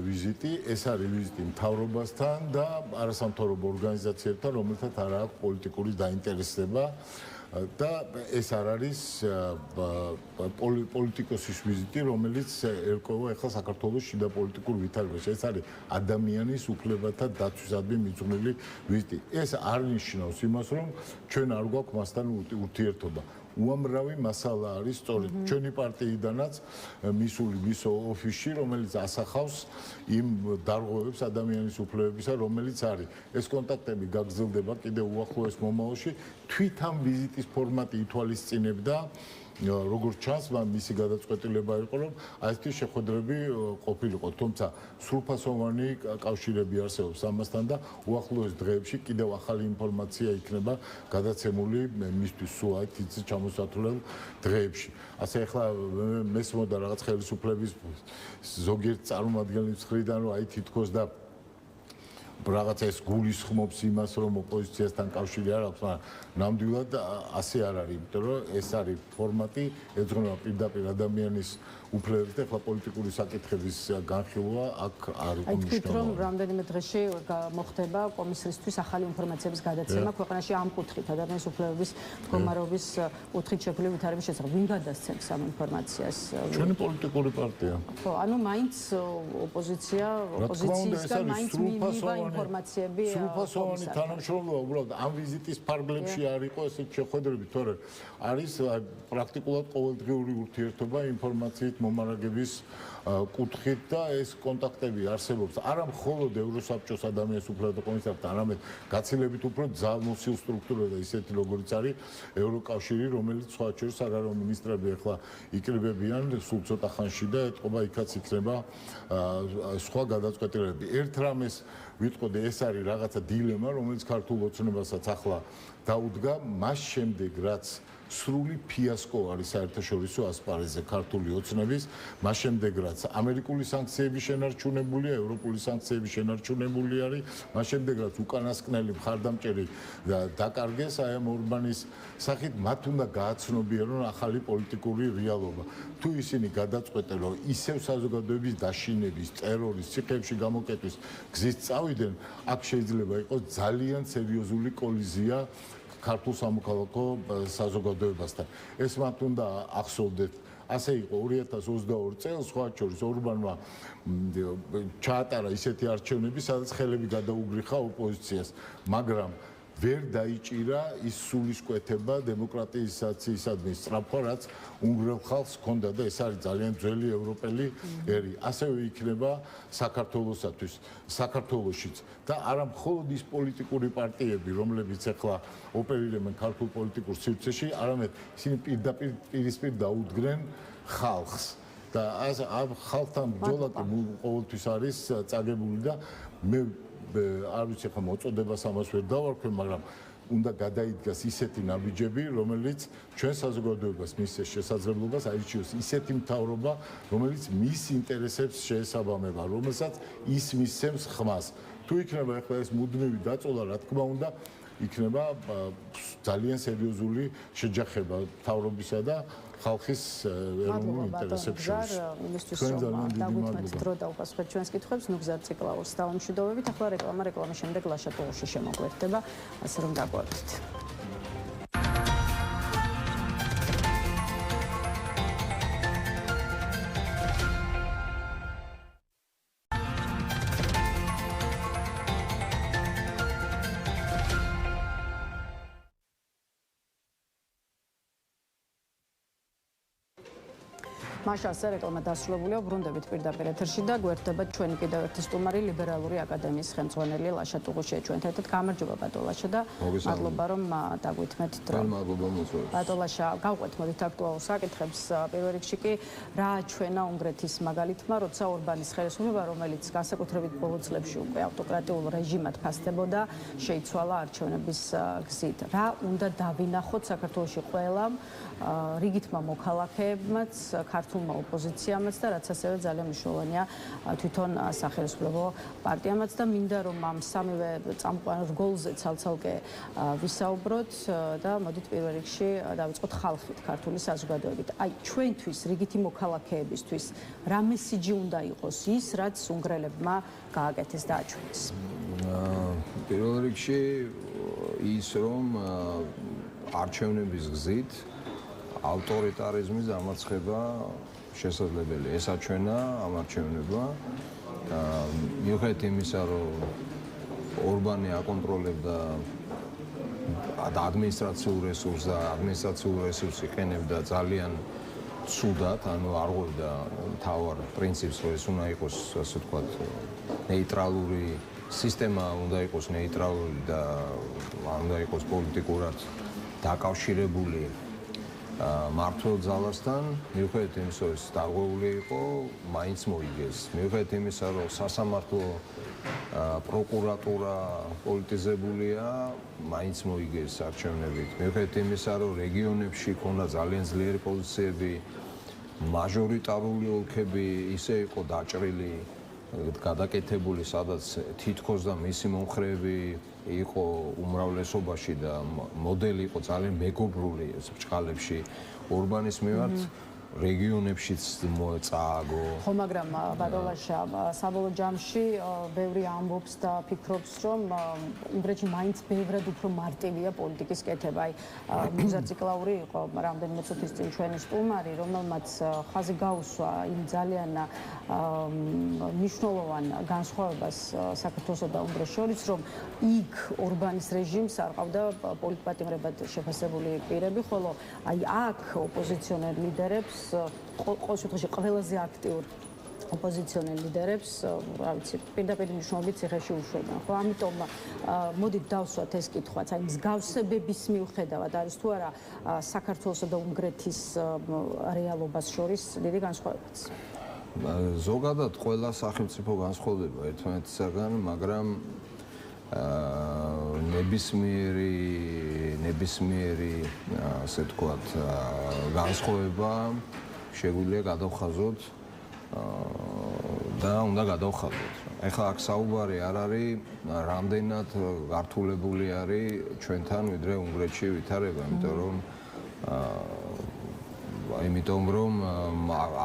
B: ვიზიტი, ეს არის ვიზიტი მთავრობასთან და არასამთავრობო ორგანიზაციებთან, რომელთაც არ აქვს პოლიტიკური დაინტერესება და ეს არ არის პოლიტიკოსის ვიზიტი, რომელიც ერკვევა ახლა საქართველოს შიდა პოლიტიკურ ვითარებაში. ეს არის ადამიანის უფლებათა დაცვისადმი მიძღვნილი ვიზიტი. ეს არ ნიშნავს იმას, რომ ჩვენ არ გვაქვს მასთან ურთიერთობა. უამრავი მასალა არის სწორედ ჩვენი პარტიიდანაც მისული მის ოფისში, რომელიც ასახავს იმ დარღვევებს ადამიანის უფლებებისა, რომელიც არის. ეს კონტაქტები გაგრძელდება კიდევ უახლოეს მომავალში. თვით ამ ვიზიტის ფორმატი ითვალისწინებდა, როგორც ჩანს, მისი გადაწყვეტილება იყო, რომ ასეთი შეხვედრები ყოფილიყო, თუმცა სრულფასოვანი კავშირები არსებობს ამასთან და უახლოეს დღეებში კიდევ ახალი ინფორმაცია იქნება გადაცემული მისთვის სულ აი თითქმის ჩამოსათვლელ დღეებში. ასე ახლა მესმოდა რაღაც ხელისუფლების ზოგიერთ წარმომადგენლების მხრიდან, რომ აი თითქოს და რაღაცა ეს გულისხმობს იმას, რომ ოპოზიციასთან კავშირი არ აქვს, მაგრამ ნამდვილად ასე არ არის, იმიტომ რომ ეს არის ფორმატი, ეძღვნება პირდაპირ ადამიანის უფლებებს და ახლა პოლიტიკური საკითხების განხილვა აქ არ იყო მნიშვნელოვანი.
A: თქვით რომ რამდენიმე დღეში მოხდება კომისრისთვის ახალი ინფორმაციების გადაცემა ქვეყანაში ამ კუთხით, ადამიანის უფლებების მდგომარეობის კუთხით შექმნილი ვითარების შესახებ. ვინ გადასცემს ამ ინფორმაციას?
B: ჩვენი პოლიტიკური პარტია.
A: ხო, ანუ მაინც ოპოზიციისგან მაინც მიიღება ინფორმაციები
B: სრულფასოვანი თანამშრომლობა უბრალოდ ამ ვიზიტის ფარგლებში არ იყო ესეთ შეხვედრები, თორე არის პრაქტიკულად ყოველდღიური ურთიერთობა ინფორმაციით მომარაგების კუთხით და ეს კონტაქტები არსებობს არა მხოლოდ ევროსაბჭოს ადამიანის უფლებათა კომისართან, არამედ გაცილებით უფრო ძალმოსილ სტრუქტურებად, ისეთი როგორც არის ევროკავშირი, რომელიც სხვა შორის საგარეო მინისტრები ახლა იკრიბებიან სულ ცოტა ხანში და ეთყობა იქაც იქნება სხვა გადაწყვეტილებები. ერთ რამეს ვიტყოდი, ეს არის რაღაცა დილემა, რომელიც ქართულ ოცნებასაც ახლა დაუდგა, მას შემდეგ რაც სრული ფიასკო არის საერთაშორისო ასპარეზზე ქართული ოცნების, მას შემდეგ რაც ამერიკული სანქციები შენარჩუნებულია, ევროპული სანქციები შენარჩუნებული არის, მას შემდეგ რაც უკანასკნელი მხარდამჭერი დაკარგეს აი ამ ორბანის სახით, მათ უნდა გააცნობიერონ ახალი პოლიტიკური რეალობა. თუ ისინი გადაწყვეტენ, რომ ისევ საზოგადოების დაშინების, ტერორის, ციხეებში გამოკეტვის გზით წავიდნენ, აქ შეიძლება იყოს ძალიან სერიოზული კოლიზია ქართულ სამოქალაქო საზოგადოებასთან. ეს მათ უნდა ახსოვდეთ. ასე იყო 2022 წელს, სხვა შორის ორბანმა ჩაატარა ისეთი არჩევნები, სადაც ხელები გადაუგრიხა ოპოზიციას, მაგრამ ვერ დაიჭირა ის სულისკვეთება დემოკრატიზაციისადმი სწრაფვა, რაც უნგრელ ხალხს ჰქონდა და ეს არის ძალიან ძველი ევროპელი ერი. ასევე იქნება საქართველოსათვის, საქართველოშიც და არა მხოლოდ ის პოლიტიკური პარტიები, რომლებიც ახლა ოპერირებენ ქართულ პოლიტიკურ სივრცეში, არამედ ისინი პირდაპირ დაუდგნენ ხალხს. და ამ ხალხთან ბრძოლა ყოველთვის არის წაგებული და მე არ ვიცი ხომ მოწოდებას ამას ვერ დავარქვენ, მაგრამ უნდა გადაიდგას ისეთი ნაბიჯები, რომელიც ჩვენ საზოგადოებას მისცეს შესაძლებლობას აირჩიოს ისეთი მთავრობა, რომელიც მის ინტერესებს შეესაბამება, რომელსაც ის მისცემს ხმას. თუ იქნება ახლა ეს მუდმივი დაწოლა, რა თქმა უნდა, იქნება ძალიან სერიოზული შეჯახება მთავრობისა და ხალხის ეროვნულ ინტერესებს შორის.
A: იმისთვის რომ დაგვიტანოთ დრო და უპასუხეთ ჩვენს კითხვებს, ნუგზარ ციკლაურს დავამშვიდობებით. ახლა რეკლამის შემდეგ ლაშა ტულში შემოგვერდება, ასე რომ დაგვაკვირდით. მაშა ასე რეკლამა დასრულებულია, ბრუნდებით პირდაპირ ეთერში და გვერდება ჩვენი კიდევ ერთი სტუმარი, ლიბერალური აკადემიის ხელმძღვანელი ლაშა ტუღუშია ჩვენთან ერთად. გამარჯობა ბატო ლაშა და მადლობა რომ დაგვითმეთ დრო.
C: მადლობა მოწვევით.
A: ბატო ლაშა, გავყვეთ მოდით აქტუალურ საკითხებს. პირველ რიგში კი რა აჩვენა უნგრეთის მაგალითმა, როცა ორბანის ხელისუფლება, რომელიც განსაკუთრებით ბოლო წლებში უკვე ავტოკრატიულ რეჟიმად ფასდებოდა, შეიცვალა არჩევნების გზით. რა უნდა დავინახოთ საქართველოში ყველამ, რიგითმა მოქალაქეებმაც, ქართულმა ოპოზიციამაც და რაც ასევე ძალიან მნიშვნელოვანია თვითონ სახელმწიფო პარტიამაც და მინდა რომ ამ სამივე წამყვან რგოლზე ცალ-ცალკე ვისაუბროთ და მოდით პირველ რიგში დავიწყოთ ხალხით, ქართული საზოგადოებით. აი ჩვენთვის, რიგითი მოქალაქეებისთვის რა მესიჯი უნდა იყოს ის, რაც უნგრელებმა გააკეთეს და აჩვენეს?
C: პირველ რიგში ის რომ არჩევნების გზით ავტორიტარიზმის დამარცხება შესაძლებელია. ეს აჩვენა ამ არჩევნებმა. მიუხედავად იმისა, რომ ორბანი აკონტროლებდა ადმინისტრაციულ რესურსს და ადმინისტრაციულ რესურსს იყენებდა ძალიან ცუდად, ანუ არ ღვევდა მთავარ პრინციპს, რომ ეს უნდა იყოს, ასე ვთქვათ, ნეიტრალური სისტემა, უნდა იყოს ნეიტრალური და უნდა იყოს პოლიტიკურად დაკავშირებული მართლ ძალასთან, მიუხედავად იმისა, რომ დარღვეული იყო, მაინც მოიგეს. მიუხედავად იმისა, რომ სასამართლო პროკურატურა პოლიტიზებულია, მაინც მოიგეს არჩევნებით. მიუხედავად იმისა, რომ რეგიონებში ქონდა ძალიან ძლიერი პოზიციები, მაჟორიტარული ოლქები ისე იყო დაჭრილი, გადაკეთებული, სადაც თითქოს და მისი მომხრეები იყო უმრავლესობაში და მოდელი იყო ძალიან მეგობრული ბჭყალებში ორბანის მიმართ. რეგიონებშიც მოეწააგო.
A: ხო, მაგრამ ბატონაშა, საბოლოო ჯამში ბევრი ამბობს და ფიქრობს, რომ უნგრეთში მაინც ბევრად უფრო მარტივია პოლიტიკის კეთება. აი, მუზა ციკლაური იყო რამდენიმე წუთის წინ ჩვენი სტუმარი, რომელმაც ხაზი გაუსვა იმ ძალიან მნიშვნელოვან განსხვავებას საქართველოსა და უნგრეთს შორის, რომ იქ ორბანის რეჟიმს არ ყავდა პოლიტპატიმრებად შეფასებული პირები, ხოლო აი აქ ოპოზიციონერ ლიდერებს ყოველ შემთხვევაში ყველაზე აქტიურ ოპოზიციონერ ლიდერებს, რა ვიცი, პირდაპირ მნიშვნელობით ციხეში უშვებენ, ხო? ამიტომ მოდით დავსვათ ეს კითხვაც, აი მსგავსებების მიუხედავად არის თუ არა საქართველოსა და უნგრეთის რეალობას შორის დიდი განსხვავებაც?
C: ზოგადად ყველა სახელმწიფო განსხვავდება ერთმანეთისაგან, მაგრამ ნებისმიერი, ასე ვთქვათ, განსხვავება შეგვიძლია გადავხაზოთ და უნდა გადავხაზოთ. ეხლა აქ საუბარი არ არის რამდენად გართულებული არის ჩვენთან ვიდრე უნგრეთში ვითარება, იმიტომ რომ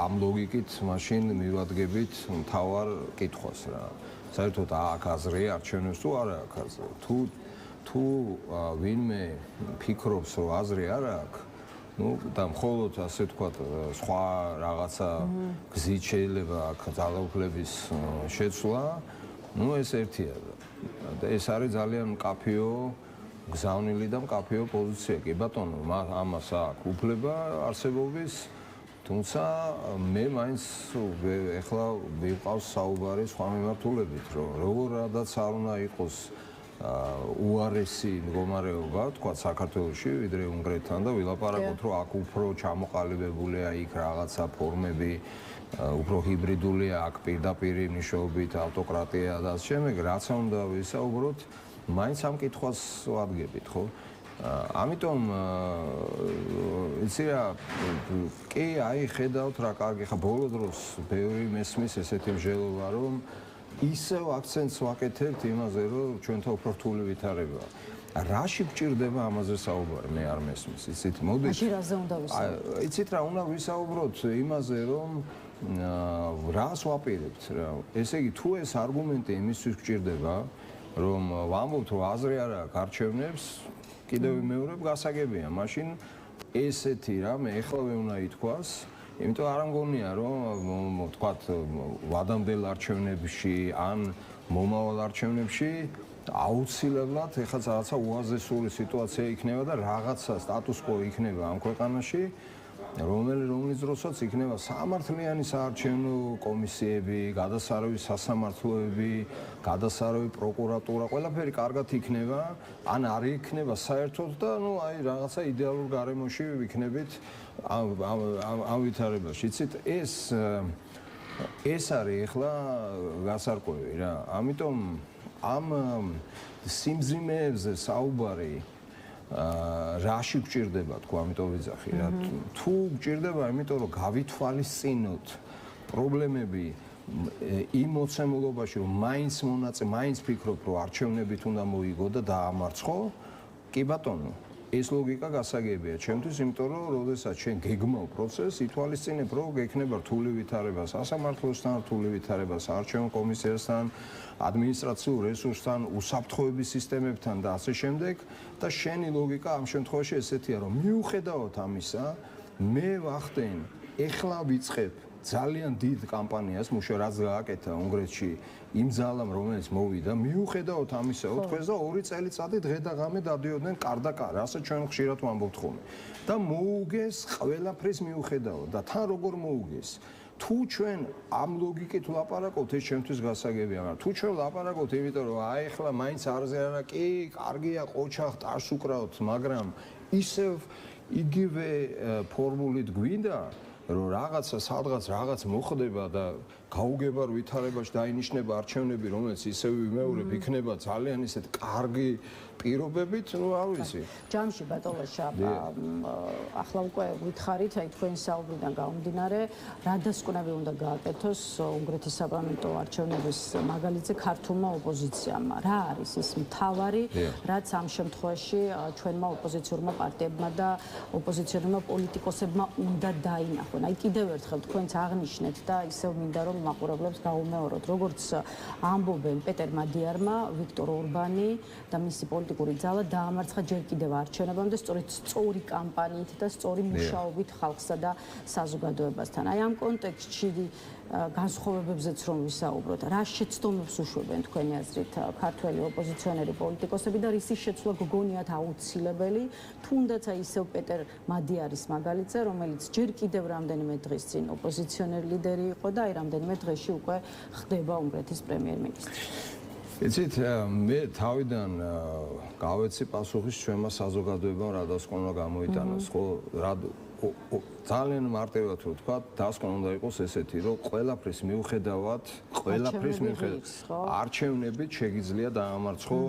C: ამ ლოგიკით მაშინ მივადგებით მთავარ კითხვას რა. საერთოდ აქ აზრია არჩევნებს თუ არა აქ აზრი. თუ ვინმე ფიქრობს რომ აზრი არ აქვს, და მხოლოდ ასე ვთქვათ სხვა რაღაცა გზით შეიძლება აქ ძალაუფლების შეცვლა, ეს ერთია და ეს არის ძალიან მკაფიო გზავნილი და მკაფიო პოზიცია. კი ბატონო, ამას აქვს უფლება არსებობის, თუმცა მე მაინც ეხლა ვიყავს საუბარი სხვა მიმართულებით, რომ როგორადაც არ უნდა იყოს უარესი მდგომარეობა, თქვა საქართველოში, ვიდრე უნგრეთთან და ვილაპარაკოთ, რომ აქ უფრო ჩამოყალიბებულია იქ რაღაცა ფორმები, უფრო ჰიბრიდულია, აქ პირდაპირ მნიშვნელობით ავტოკრატია და ასე შემდეგ, რაც უნდა ვისაუბროთ, მაინც ამ კითხვას ვადგებით, ხო? ამიტომ იცი რა, კი, აი ხედავთ რა კარგი, ხა ბოლო დროს ბევრი მესმის ესეთი მსჯელობა, რომ ისევ აქცენტს ვაკეთებთ იმაზე, რომ ჩვენთან უფრო რთული ვითარება. რაში გჭირდება ამაზე საუბარი, მე არ მესმის, იცით, მოდით.
A: მაშინ რაზე უნდა ვისაუბროთ?
C: იცით რა, უნდა ვისაუბროთ იმაზე, რომ რას ვაპირებთ რა. ესე იგი, თუ ეს არგუმენტი იმისთვის გჭირდება, რომ ვამბობთ, რომ აზრი არ აქვს არჩევნებს, კიდევ ვიმეორებ, გასაგებია. მაშინ ესეთი რამე ეხლავე უნდა ითქვას. იმიტომ არ მგონია რომ ვთქვათ ვადამდელ არჩევნებში ან მომავალ არჩევნებში აუცილებლად ეხლა რაღაცა უაზესური სიტუაცია იქნება და რაღაცა სტატუს კო იქნება ამ ქვეყანაში, რომელიც დროსაც იქნება სამართლიანი საარჩევნო კომისიები, გადასარევი სასამართლოები, გადასარევი პროკურატურა, ყველაფერი კარგად იქნება, ან არ იქნება საერთოდ და აი რაღაცა იდეალურ გარემოში ვიქნებით ამ ვითარებაში. იცით, ეს არის ახლა გასარკვევი რა. ამიტომ ამ სიმძიმეებზე საუბარი რაში გჭირდება, თქვა, ამიტომ ვიძახი რა. თუ გჭირდება, იმიტომ რომ გავითვალისწინოთ პრობლემები იმ მოცემულობაში, რომ მაინც ფიქრობ, რომ არჩევნებით უნდა მოიგო და დაამარცხო, კი ბატონო, ეს ლოგიკა გასაგებია ჩემთვის, იმიტომ რომ როდესაც შენ გეგმავ პროცესს, ითვალისწინებ, რომ გექნება რთული ვითარება სასამართლოსთან, რთული ვითარება საარჩევნო კომისიასთან, ადმინისტრაციულ რესურსთან, უსაფრთხოების სისტემებთან და ასე შემდეგ და შენი ლოგიკა ამ შემთხვევაში ესეთია, რომ მიუხედავად ამისა, მე ვახდენ, ეხლა ვიწყებ ძალიან დიდ კამპანიას, რაც გააკეთა უნგრეთში იმ ძალამ, რომელიც მოვიდა, მიუხედავად ამისა, 82 წელიწადი დღე და ღამე დადიოდნენ კარდაკარ, ასე ჩვენ ხშირად ვამბობთ ხოლმე. და მოუგეს ყველაფრის მიუხედავად და თან როგორ მოუგეს? თუ ჩვენ ამ ლოგიკით ვლაპარაკობთ, ეს ჩემთვის გასაგებია, მაგრამ თუ ჩვენ ვლაპარაკობთ, იმიტომ რომ აი ახლა მაინც არზე არა, კი, კარგია, ყოჩახ, ტარს უკრავთ, მაგრამ ისევ იგივე ფორმულით გვინდა რომ რაღაცა სადღაც რაღაც მოხდება და გაუგებარ ვითარებაში დაინიშნება არჩევნები, რომელიც ისევ ვიმეორებ, იქნება ძალიან ისეთ კარგი პირობებით, ну, არ ვიცი.
A: ჯამში ბატონოშა, ახლა უკვე გითხარით, აი თქვენი საუბრიდან გამომდინარე, რა დასკვნები უნდა გააკეთოს უნგრეთის საპარლამენტო არჩევნების მაგალითზე ქართულმა ოპოზიციამ. რა არის ის მთავარი, რაც ამ შემთხვევაში ჩვენმა ოპოზიციურმა პარტიებმა და ოპოზიციონერმა პოლიტიკოსებმა უნდა დაინახონ. აი კიდევ ერთხელ თქვენც აღნიშნეთ და ისევ მინდა რომ მაყურებლებს გაუმეოროთ, როგორც ამბობენ პეტერ მადიარმა, ვიქტორ ორბანი და მისი პოლიტიკური ძალა დაამარცხა ჯერ კიდევ არჩევნებამდე სწორედ სწორი კამპანიით და სწორი მუშაობით ხალხსა და საზოგადოებასთან. აი ამ კონტექსტში განსხვავებებზეც რომ ვისაუბროთ, რა შეცდომებს უშვებენ თქვენი აზრით ქართველი ოპოზიციონერი პოლიტიკოსები და რისი შეცვლა გგონიათ აუცილებელი, თუნდაც აი ისევ პეტერ მადიარის მაგალითზე, რომელიც ჯერ კიდევ რამდენიმე დღის წინ ოპოზიციონერი ლიდერი იყო და აი რამდენიმე დღეში უკვე ხდება უნგრეთის პრემიერ-მინისტრი.
C: იცით, მე თავიდან გავეცი პასუხის ჩვენმა საზოგადოებამ რა დასკვნა გამოიტანოს, ხო, ძალიან მარტივად რო ვთქვა, დასკვნა უნდა იყოს ესეთი, რომ ყველაფრის მიუხედავად, არჩევნებით შეგიძლია დაამარცხო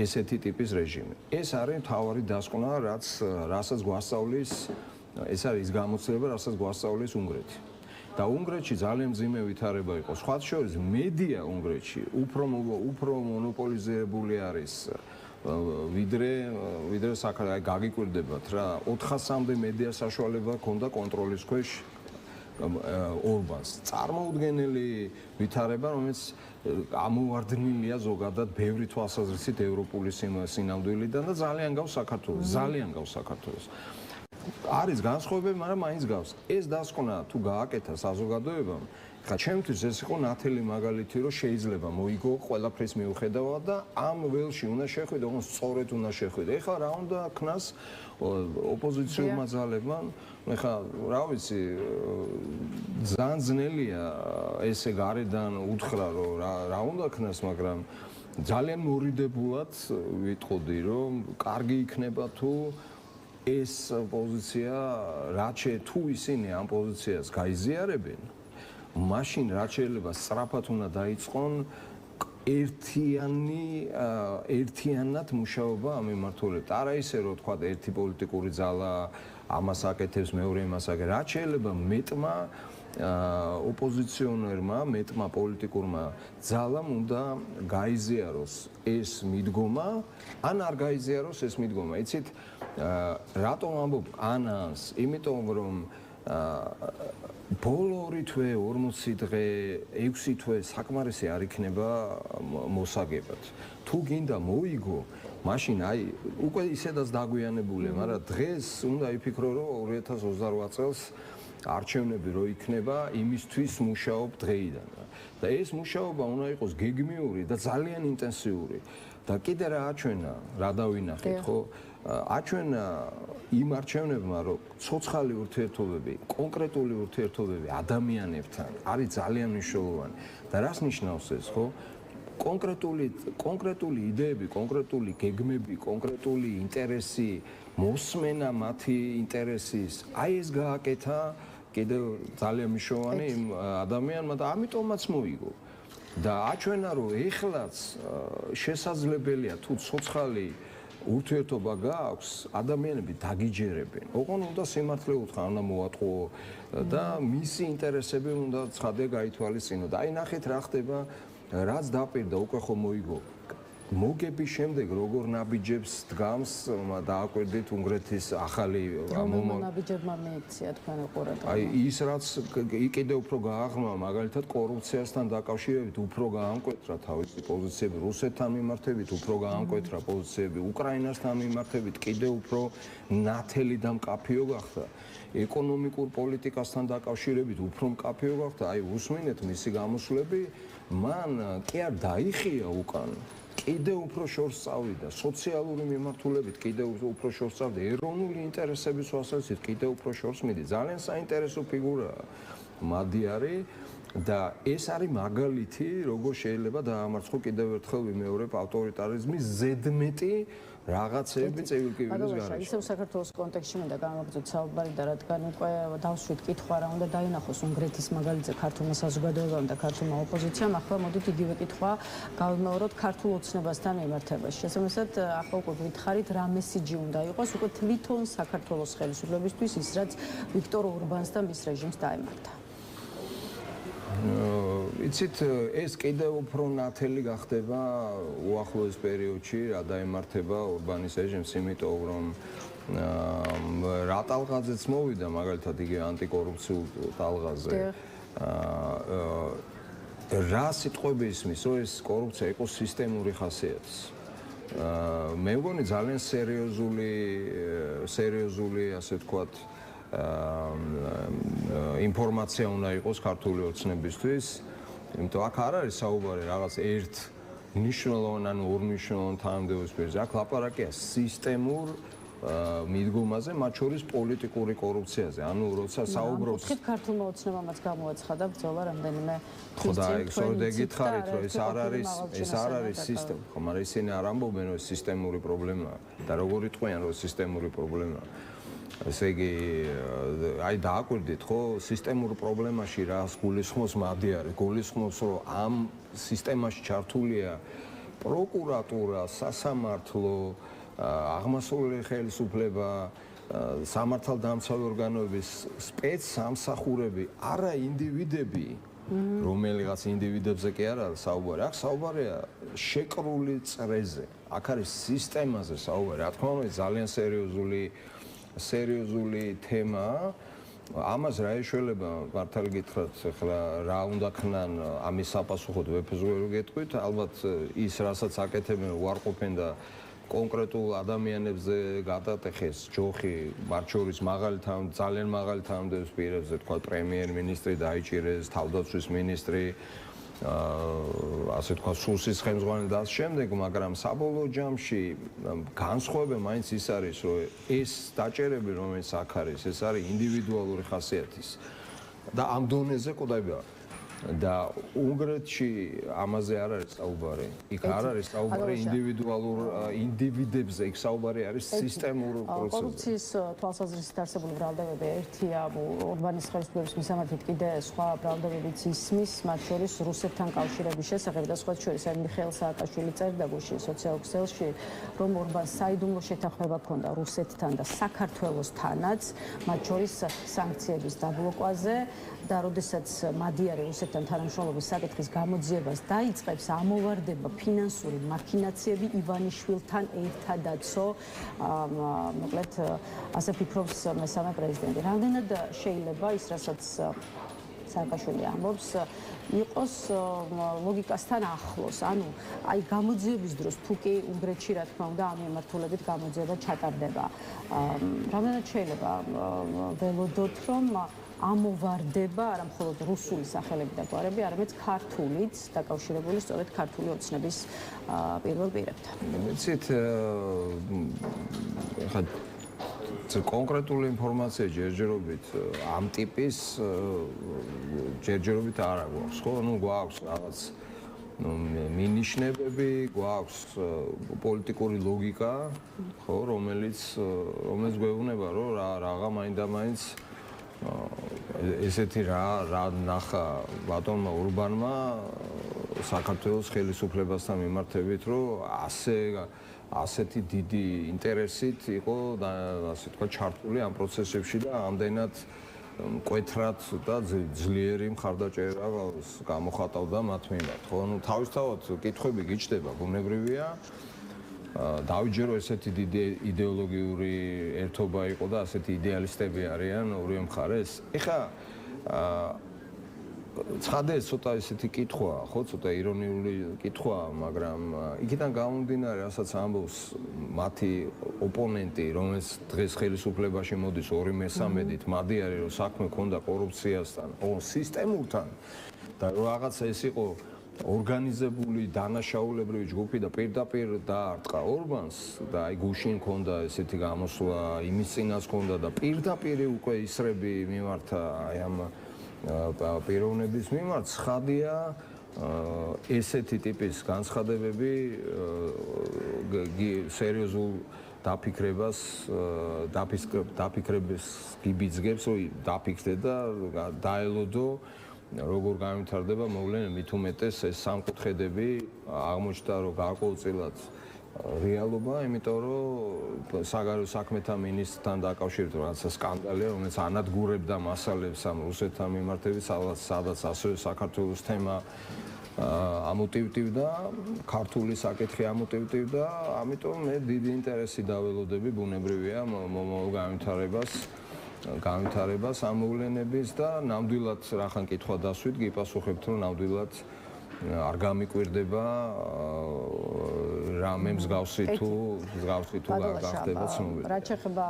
C: ესეთი ტიპის რეჟიმი. ეს არის მთავარი დასკვნა, რასაც გვასწავლის, ეს არის გამოცდილება, რასაც გვასწავლის უნგრეთი. და უნგრეთში ძალიან მძიმე ვითარება იყო. სხვა შორის მედია უნგრეთში უფრო მონოპოლიზებული არის ვიდრე საქართველოს. გაგიკვირდებათ რა, 400-მდე მედია საშუალება ჰქონდა კონტროლის ქვეშ ორბანს. წარმოუდგენელი ვითარება, რომელიც ამოვარდნილია ზოგადად ბევრი თვალსაზრისით ევროპული სინამდვილიდან და ძალიან გავს საქართველოს. არის განსხვავებები, მაგრამ მაინც გავს. ეს დასკვნა თუ გააკეთა საზოგადოებამ, ხა ჩემთვის ეს იყო ნათელი მაგალითი, რომ შეიძლება მოიგო ყველაფრის მიუხედავად და ამ ველში უნდა შეხვიდე, ოღონდ სწორედ უნდა შეხვიდე. ეხლა რა უნდა ქნას ოპოზიციურმა ძალებმა? ეხლა რა ვიცი, ძალიან ძნელია ესე გარედან უთხრა, რომ რა უნდა ქნას, მაგრამ ძალიან მორიდებულად ვიტყოდი, რომ კარგი იქნება თუ ეს პოზიცია თუ ისინი ამ პოზიციას გაიზიარებენ, მაშინ რაც შეიძლება სწრაფად უნდა დაიწყონ ერთიანად მუშაობა ამ მიმართულებით. არა ისე რომ თქვა ერთი პოლიტიკური ძალა ამას აკეთებს, მეორე იმას აკეთებს. რაც შეიძლება მეტმა ოპოზიციონერმა, მეტმა პოლიტიკურმა ძალამ უნდა გაიზიაროს ეს მიდგომა, ან არ გაიზიაროს ეს მიდგომა. იცით, რატომ ამბობ ანანს? იმიტომ რომ ბოლო 2 თვე, 40 დღე, 6 თვე საკმარისი არ იქნება მოსაგებად. თუ გინდა მოიგო, მაშინ აი უკვე ისედაც დაგვიანებულია, მაგრამ დღეს უნდა იფიქრო, რომ 2028 წელს არჩევნები რო იქნება, იმისთვის მუშაობ დღეიდან. და ეს მუშაობა უნდა იყოს გეგმიური და ძალიან ინტენსიური. და კიდე რა აჩვენა, რა დავინახეთ, ხო? აჩვენა იმ არჩევნებმა, რომ ცოცხალი ურთიერთობები, კონკრეტული ურთიერთობები ადამიანებთან არის ძალიან მნიშვნელოვანი. და რას ნიშნავს ეს, ხო? კონკრეტული იდეები, კონკრეტული გეგმები, კონკრეტული ინტერესი, მოსმენა მათი ინტერესის, აი ეს გააკეთა კიდევ ძალიან მნიშვნელოვანი იმ ადამიანმა და ამიტომაც მოიგო. და აჩვენა, რომ ეხლაც შესაძლებელია თუ ცოცხალი ურთიერთობა გააქვს, ადამიანები დაგიჯერებენ. ოღონდ უნდა სიმართლე უთხრა, უნდა მოატყო და მისი ინტერესები უნდა ცხადე გაითვალისწინო. და აი ნახეთ რა ხდება, რაც დაპირდა უკვე ხო მოიგო. მოგების შემდეგ როგორ ნაბიჯებს დგამს დააკვირდით უნგრეთის ახალი
A: ნაბიჯებმა მიიქცია თქვენ ყურადღება.
C: აი ის რაც კიდევ უფრო გააღრმა მაგალითად კორუფციასთან დაკავშირებით უფრო გაამკვეთრა თავისი პოზიციები რუსეთთან მიმართებით, უფრო გაამკვეთრა პოზიციები უკრაინასთან მიმართებით, კიდევ უფრო ნათელი და მკაფიო გახდა. ეკონომიკურ პოლიტიკასთან დაკავშირებით უფრო მკაფიო გახდა. აი უსმინეთ მისი გამოსვლები, მან კი არ დაიხია უკან. კიდევ უფრო შორს წავიდა სოციალური მიმართულებით, კიდევ უფრო შორს წავიდა ეროვნული ინტერესების თვალსაზრისით, კიდევ უფრო შორს მიდი. ძალიან საინტერესო ფიგურაა მადიარი და ეს არის მაგალითი, როგორ შეიძლება დაამარცხო კიდევ ერთხელ ვიმეორებ ავტორიტარიზმის ზედმეტი რაღაცები წერილკივილის
A: გარეშე. ისევ საქართველოს კონტექსტში მინდა გამოგზავნოთ საუბარი და რადგან უკვე დავშვით კითხვა რა უნდა დაინახოს უნგრეთის მაგალითზე ქართულმა საზოგადოებამ და ქართულმა ოპოზიციამ, ახლა მოდით იგივე კითხვა გავიმეოროთ ქართულ ოცნებასთან მიმართებაში. შესაბამისად, ახლა უკვე გითხარით რა მესიჯი უნდა იყოს უკვე თვითონ საქართველოს ხელისუფლებისთვის ის რაც ვიქტორ ორბანს და მის რეჟიმს დაემართა.
C: იცით, ეს კიდევ უფრო ნათელი გახდება უახლოეს პერიოდში, რა დაემართება ორბანის რეჟიმს, იმიტომ რომ რა ტალღაზეც მოვიდა, მაგალითად იგი ანტიკორუფციულ ტალღაზე. რა სიტყვები ისმის, რომ ეს კორუფცია იყოს სისტემური ხასიათის. მე მგონი ძალიან სერიოზული, ასე ვთქვათ, ინფორმაცია უნდა იყოს ქართული ოცნებისთვის, იმიტომ აქ არ არის საუბარი რაღაც ერთ მნიშვნელოვან ან ორ მნიშვნელოვან თანამდებობის პირზე. აქ ლაპარაკია სისტემურ მიდგომაზე, მათ შორის პოლიტიკური კორუფციაზე. ანუ როცა საუბრობს
A: ქართულმა ოცნებამაც გამოაცხადა ბრძოლა რამდენიმე
C: თვის წინ. სწორედ გითხარით, რომ ეს არ არის სისტემა, ხო, მაგრამ ისინი არ ამბობენ, რომ ეს სისტემური პრობლემაა და როგორ იტყვიან, რომ სისტემური პრობლემაა. ესე იგი, აი დააკვირდით, ხო, სისტემურ პრობლემაში რას გულისხმობს მადიარი? გულისხმობს, რომ ამ სისტემაში ჩართულია პროკურატურა, სასამართლო, აღმასრულებელი ხელისუფლება, სამართალდამცავი ორგანოების სპეცსამსახურები, არა ინდივიდები, რომელიღაც ინდივიდებზე კი არ არის საუბარი. აქ საუბარია შეკრული წრეზე. აქ არის სისტემაზე საუბარი. რა თქმა უნდა, ძალიან სერიოზული თემაა. ამას რა ეშველება, მართალი გითხრათ, ახლა რა უნდა ქნან ამის საპასუხოდ ვეფუძველი რო გეტყვით, ალბათ ის რასაც აკეთებენ უარყოფენ და კონკრეტულ ადამიანებზე გადატეხეს ჯოხი, მათ შორის ძალიან მაღალი თანამდებობის პირებზე, თქვა პრემიერ-მინისტრი დაიჭირეს, თავდაცვის მინისტრი, ასე თქვა სუსის ხელმძღვანელი და ამ შემდეგ, მაგრამ საბოლოო ჯამში განსხვავება მაინც ის არის, რომ ეს დაჭერები, რომელიც აქ არის, ეს არის ინდივიდუალური ხასიათის და ამ დონეზე კვდება. და უნგრეთში ამაზე არ არის საუბარი. იქ არ არის საუბარი ინდივიდებზე, იქ საუბარი არის სისტემურ პროცესზე.
A: კორუფციის თვალსაზრისით არსებული ბრალდებები ერთია, ორბანის ხელისუფლების მისამართით კიდე სხვა ბრალდებებიც ისმის, მათ შორის რუსეთთან კავშირების შესახებ და სხვა შორის აი მიხეილ სააკაშვილი წერდა გუშინ სოციალურ ქსელში, რომ ორბანს საიდუმლო შეთანხმება ჰქონდა რუსეთთან და საქართველოსთანაც, მათ შორის სანქციების დაბლოკვაზე და როდესაც მადიარი რუსეთთან თანამშრომლობის საკითხის გამოძიებას დაიწყებს, ამოვარდება ფინანსური მაქინაციები ივანიშვილთან ერთადაცო, მოკლედ ასე ფიქრობს მესამე პრეზიდენტი. რამდენად შეიძლება ის, რასაც სააკაშვილი ამბობს, იყოს ლოგიკასთან ახლოს. ანუ აი გამოძიების დროს თუ კი უნგრეთში რა თქმა უნდა ამ მიმართულებით გამოძიება ჩატარდება. რამდენად შეიძლება ველოდოთ, რომ ამოვარდება არა მხოლოდ რუსული სახელები და გვარები, არამედ ქართულიც დაკავშირებული სწორედ ქართული ოცნების პირველ პირებთან.
C: იცით, ხა კონკრეტული ინფორმაცია ჯერჯერობით ამ ტიპის ჯერჯერობით არ აქვს, ხო? ნუ გვაქვს რაღაც მინიშნებები, გვაქვს პოლიტიკური ლოგიკა, ხო, რომელიც გვეუბნება, რომ რაღა მაინდამაინც ესეთი რა ნახა ბატონმა ორბანმა საქართველოს ხელისუფლებასთან მიმართებით, რომ ასეთი დიდი ინტერესით იყო და ასე თქვა ჩართული ამ პროცესებში და ამდენად მკვეთრად და ძლიერი მხარდაჭერა გამოხატავდა მათ მიმართ. ხო, ну თავისთავად კითხვები გიჩნდება, ბუნებრივია. დავიჯერო ესეთი დიდი იდეოლოგიური ერთობა იყო და ასეთი იდეალისტები არიან ორივე მხარეს. ეხლა ცხადია ცოტა ესეთი კითხვა, ხო, ცოტა ირონიული კითხვა, მაგრამ იქიდან გამომდინარე, რასაც ამბობს მათი ოპონენტი, რომელიც დღეს ხელისუფლებაში მოდის 2/3-ით, მადიარი, რომ საქმე ქონდა კორუფციასთან, სისტემურთან და რაღაცა ეს იყო ორგანიზებული დანაშაულებრივი ჯგუფი და პირდაპირ დაარტყა ორბანს და აი გუშინ ქონდა ესეთი გამოსვლა, იმის წინას ქონდა და პირდაპირ უკვე ისრები მიმართა აი ამ პიროვნების მიმართ. ცხადია, ესეთი ტიპის განცხადებები სერიოზულ დაფიქრებას დაფიქრების გიბიძგებს, რომ დაფიქრდე და დაელოდო როგორ განვითარდება მოვლენა, მით უმეტეს ეს სამკუთხედები აღმოჩნდა, რომ გარკვეულწილად რეალობა, იმიტომ რომ საგარეო საქმეთა მინისტრთან დაკავშირებით რაღაცა სკანდალია, რომელიც ანადგურებდა მასალებს ამ რუსეთთან მიმართებით, სადაც ასევე საქართველოს თემა ამოტივტივდა, ქართული საკითხი ამოტივტივდა, ამიტომ მე დიდი ინტერესი დაველოდები, ბუნებრივია მომავალ განვითარებას ამ მოვლენების და ნამდვილად რახან კითხვა დასვით, გიპასუხებთ, რომ ნამდვილად არ გამიკვირდება რამე მსგავსი თუ გახდება ცნობილი.
A: რაც შეეხება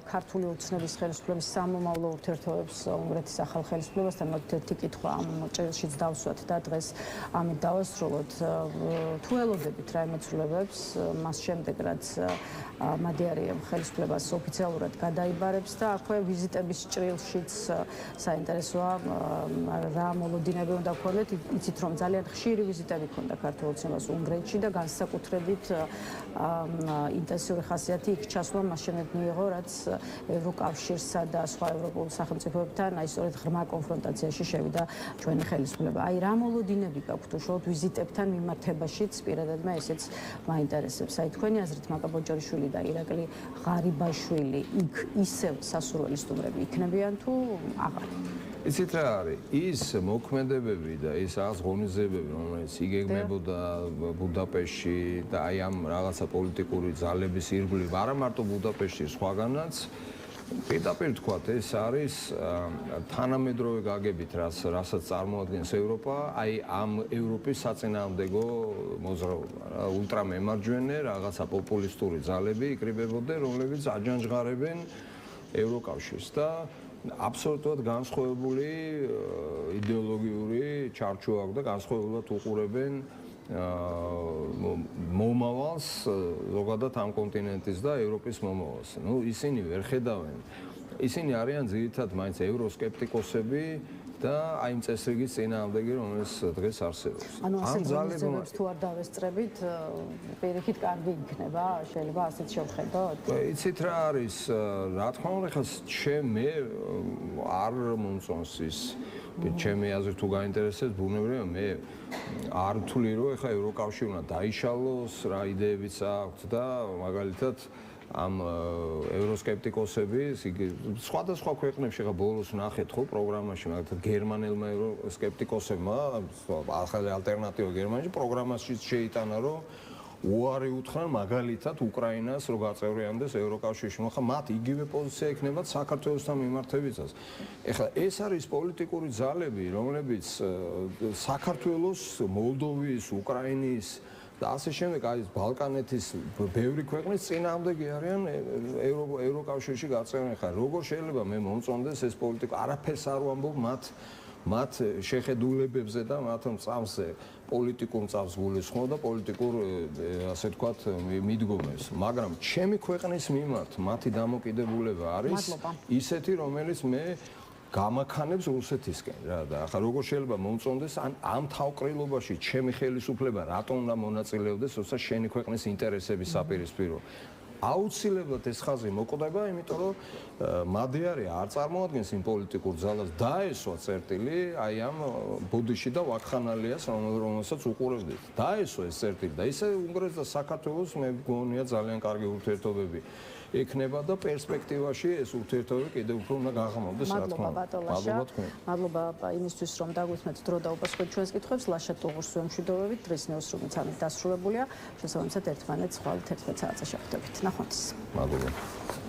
A: ქართული ოცნების ხელისუფლების სამომავლო ურთიერთობებს უნგრეთის ახალ ხელისუფლებასთან, მოდით ერთი კითხვა ამ ჭრილშიც დავსვათ და დღეს ამით დავასრულოთ. თუ ელოდებით რა იმეცვლებებს მას შემდეგ, რაც მადიარიამ ხელისუფლებას ოფიციალურად გადაიბარებს და აქვე ვიზიტების ჭრილშიც საინტერესოა რა მოლოდინები უნდა გქონდეთ, იცით რომ ძალიან ხშირი ვიზიტები ქონდა ქართულ ოცნებას უნგრეთში და განსაკუთრებით ინტენსიური ხასიათი იქ ჩასვლა მას შემდეგ მიიღო, რაც ევროკავშირსა და სხვა ევროპულ სახელმწიფოებთან აი სწორედ ღრმა კონფრონტაციაში შევიდა ჩვენი ხელისუფლება. აი რა მოლოდინები გაქვთ უშუალოდ ვიზიტებთან მიმართებაშიც, პირადად მე ესეც მაინტერესებს. აი თქვენი აზრით მაკა ბოჭორიშვილი და ირაკლი ღარიბაშვილი იქ ისევ სასურველი სტუმრები იქნებიან თუ აღარ?
C: იცით რა არის? ის მოქმედებები და ის რაღაც ღონისძიებები, რომელიც იგეგმებოდა ბუდაპეშტში და აი ამ რაღაცა პოლიტიკური ძალების ირგვლივ, არა მარტო ბუდაპეშტში, სხვაგანაც, პირდაპირ თქვათ, ეს არის თანამედროვე გაგებით, რასაც წარმოადგენს ევროპა, აი ამ ევროპის საწინააღმდეგო მოძრაობა, რა, ულტრამემარჯვენე, რაღაცა პოპულისტური ძალები იკრიბებოდნენ, რომლებიც აჯანჯღარებენ ევროკავშირს და აბსოლუტურად განსხვავებული იდეოლოგიური ჩარჩო აქვს და განსხვავებულად უყურებენ მომავალს ზოგადად ამ კონტინენტის და ევროპის მომავალს. ნუ ისინი ვერ ხედავენ. ისინი არიან ძირითადად მაინც ევროსკეპტიკოსები და აი იმ წესრიგის წინააღმდეგი, რომელიც დღეს არსებობს.
A: ანუ ამ ძალებს თუ არ დავესწრებით, პირიქით კარგი იქნება, შეიძლება ასეც შევხედოთ?
C: იცით რა არის, რა თქმა უნდა, ხა მე არ მომწონს ის ჩემი აზრით თუ გაინტერესებს, ბუნებრივია მე არ ვთვლი, რომ ეხა ევროკავშირი უნდა დაიშალოს, რა იდეებიც აქვს და მაგალითად ამ ევროსკეპტიკოსები, სხვადასხვა ქვეყნებში ხა ბოლოს ნახეთ ხო პროგრამაში, მაგალითად გერმანელმა ევროსკეპტიკოსებმა, ახალი ალტერნატივა გერმანიაში პროგრამაშიც შეიტანა, რომ უარი უთხრან მაგალითად უკრაინას რომ გაწევრიანდეს ევროკავშირში. ხა მათ იგივე პოზიცია ექნება საქართველოსთან მიმართებითაც. ეხლა ეს არის პოლიტიკური ძალები, რომლებიც საქართველოს, მოლდოვის, უკრაინის და ასე შემდეგ აი ბალკანეთის ბევრი ქვეყნის წინააღმდეგი არიან ევროკავშირში გაწევრიანება. ხა როგორ შეიძლება მე მომწონდეს ეს პოლიტიკა, არაფერს არ ვამბობ მათ შეხედულებებზე და მათ მწამსზე პოლიტიკურ მწამს გულისხმობ და პოლიტიკურ ასე ვთქვათ მიდგომებს, მაგრამ ჩემი ქვეყნის მიმართ მათი დამოკიდებულება არის ისეთი, რომელიც მე გამაქანებს რუსეთისკენ რა და ახლა როგორ შეიძლება მომწონდეს ამ თავყრილობაში ჩემი ხელისუფლება რატომ უნდა მონაწილეობდეს, როცა შენი ქვეყნის ინტერესების საპირისპირო. აუცილებლად ეს ხაზი მოკვდება, იმიტომ რომ მადიარი არ წარმოადგენს იმ პოლიტიკურ ძალას დაესვა წერტილი აი ამ ბუდიში და ვაკხანალიას, რომელსაც უყურებდით. დაესვა ეს წერტილი და ისე უნგრეთს და საქართველოს მე მგონია ძალიან კარგი ურთიერთობები ექნება და პერსპექტივაში ეს ურთიერთობები კიდევ უფრო უნდა გაღრმავდეს, რა თქმა უნდა.
A: მადლობა იმისთვის, რომ დაგვისმენთ დრო და უპასუხეთ ჩვენს კითხვებს. ლაშა ტუღურს ვემშვიდობებით. დღის ნეოსრუმიც ამით დასრულებულია. შესაბამისად ერთმანეთს ხვალ 11 საათზე შევხვდებით. ნახვამდის.
C: მადლობა.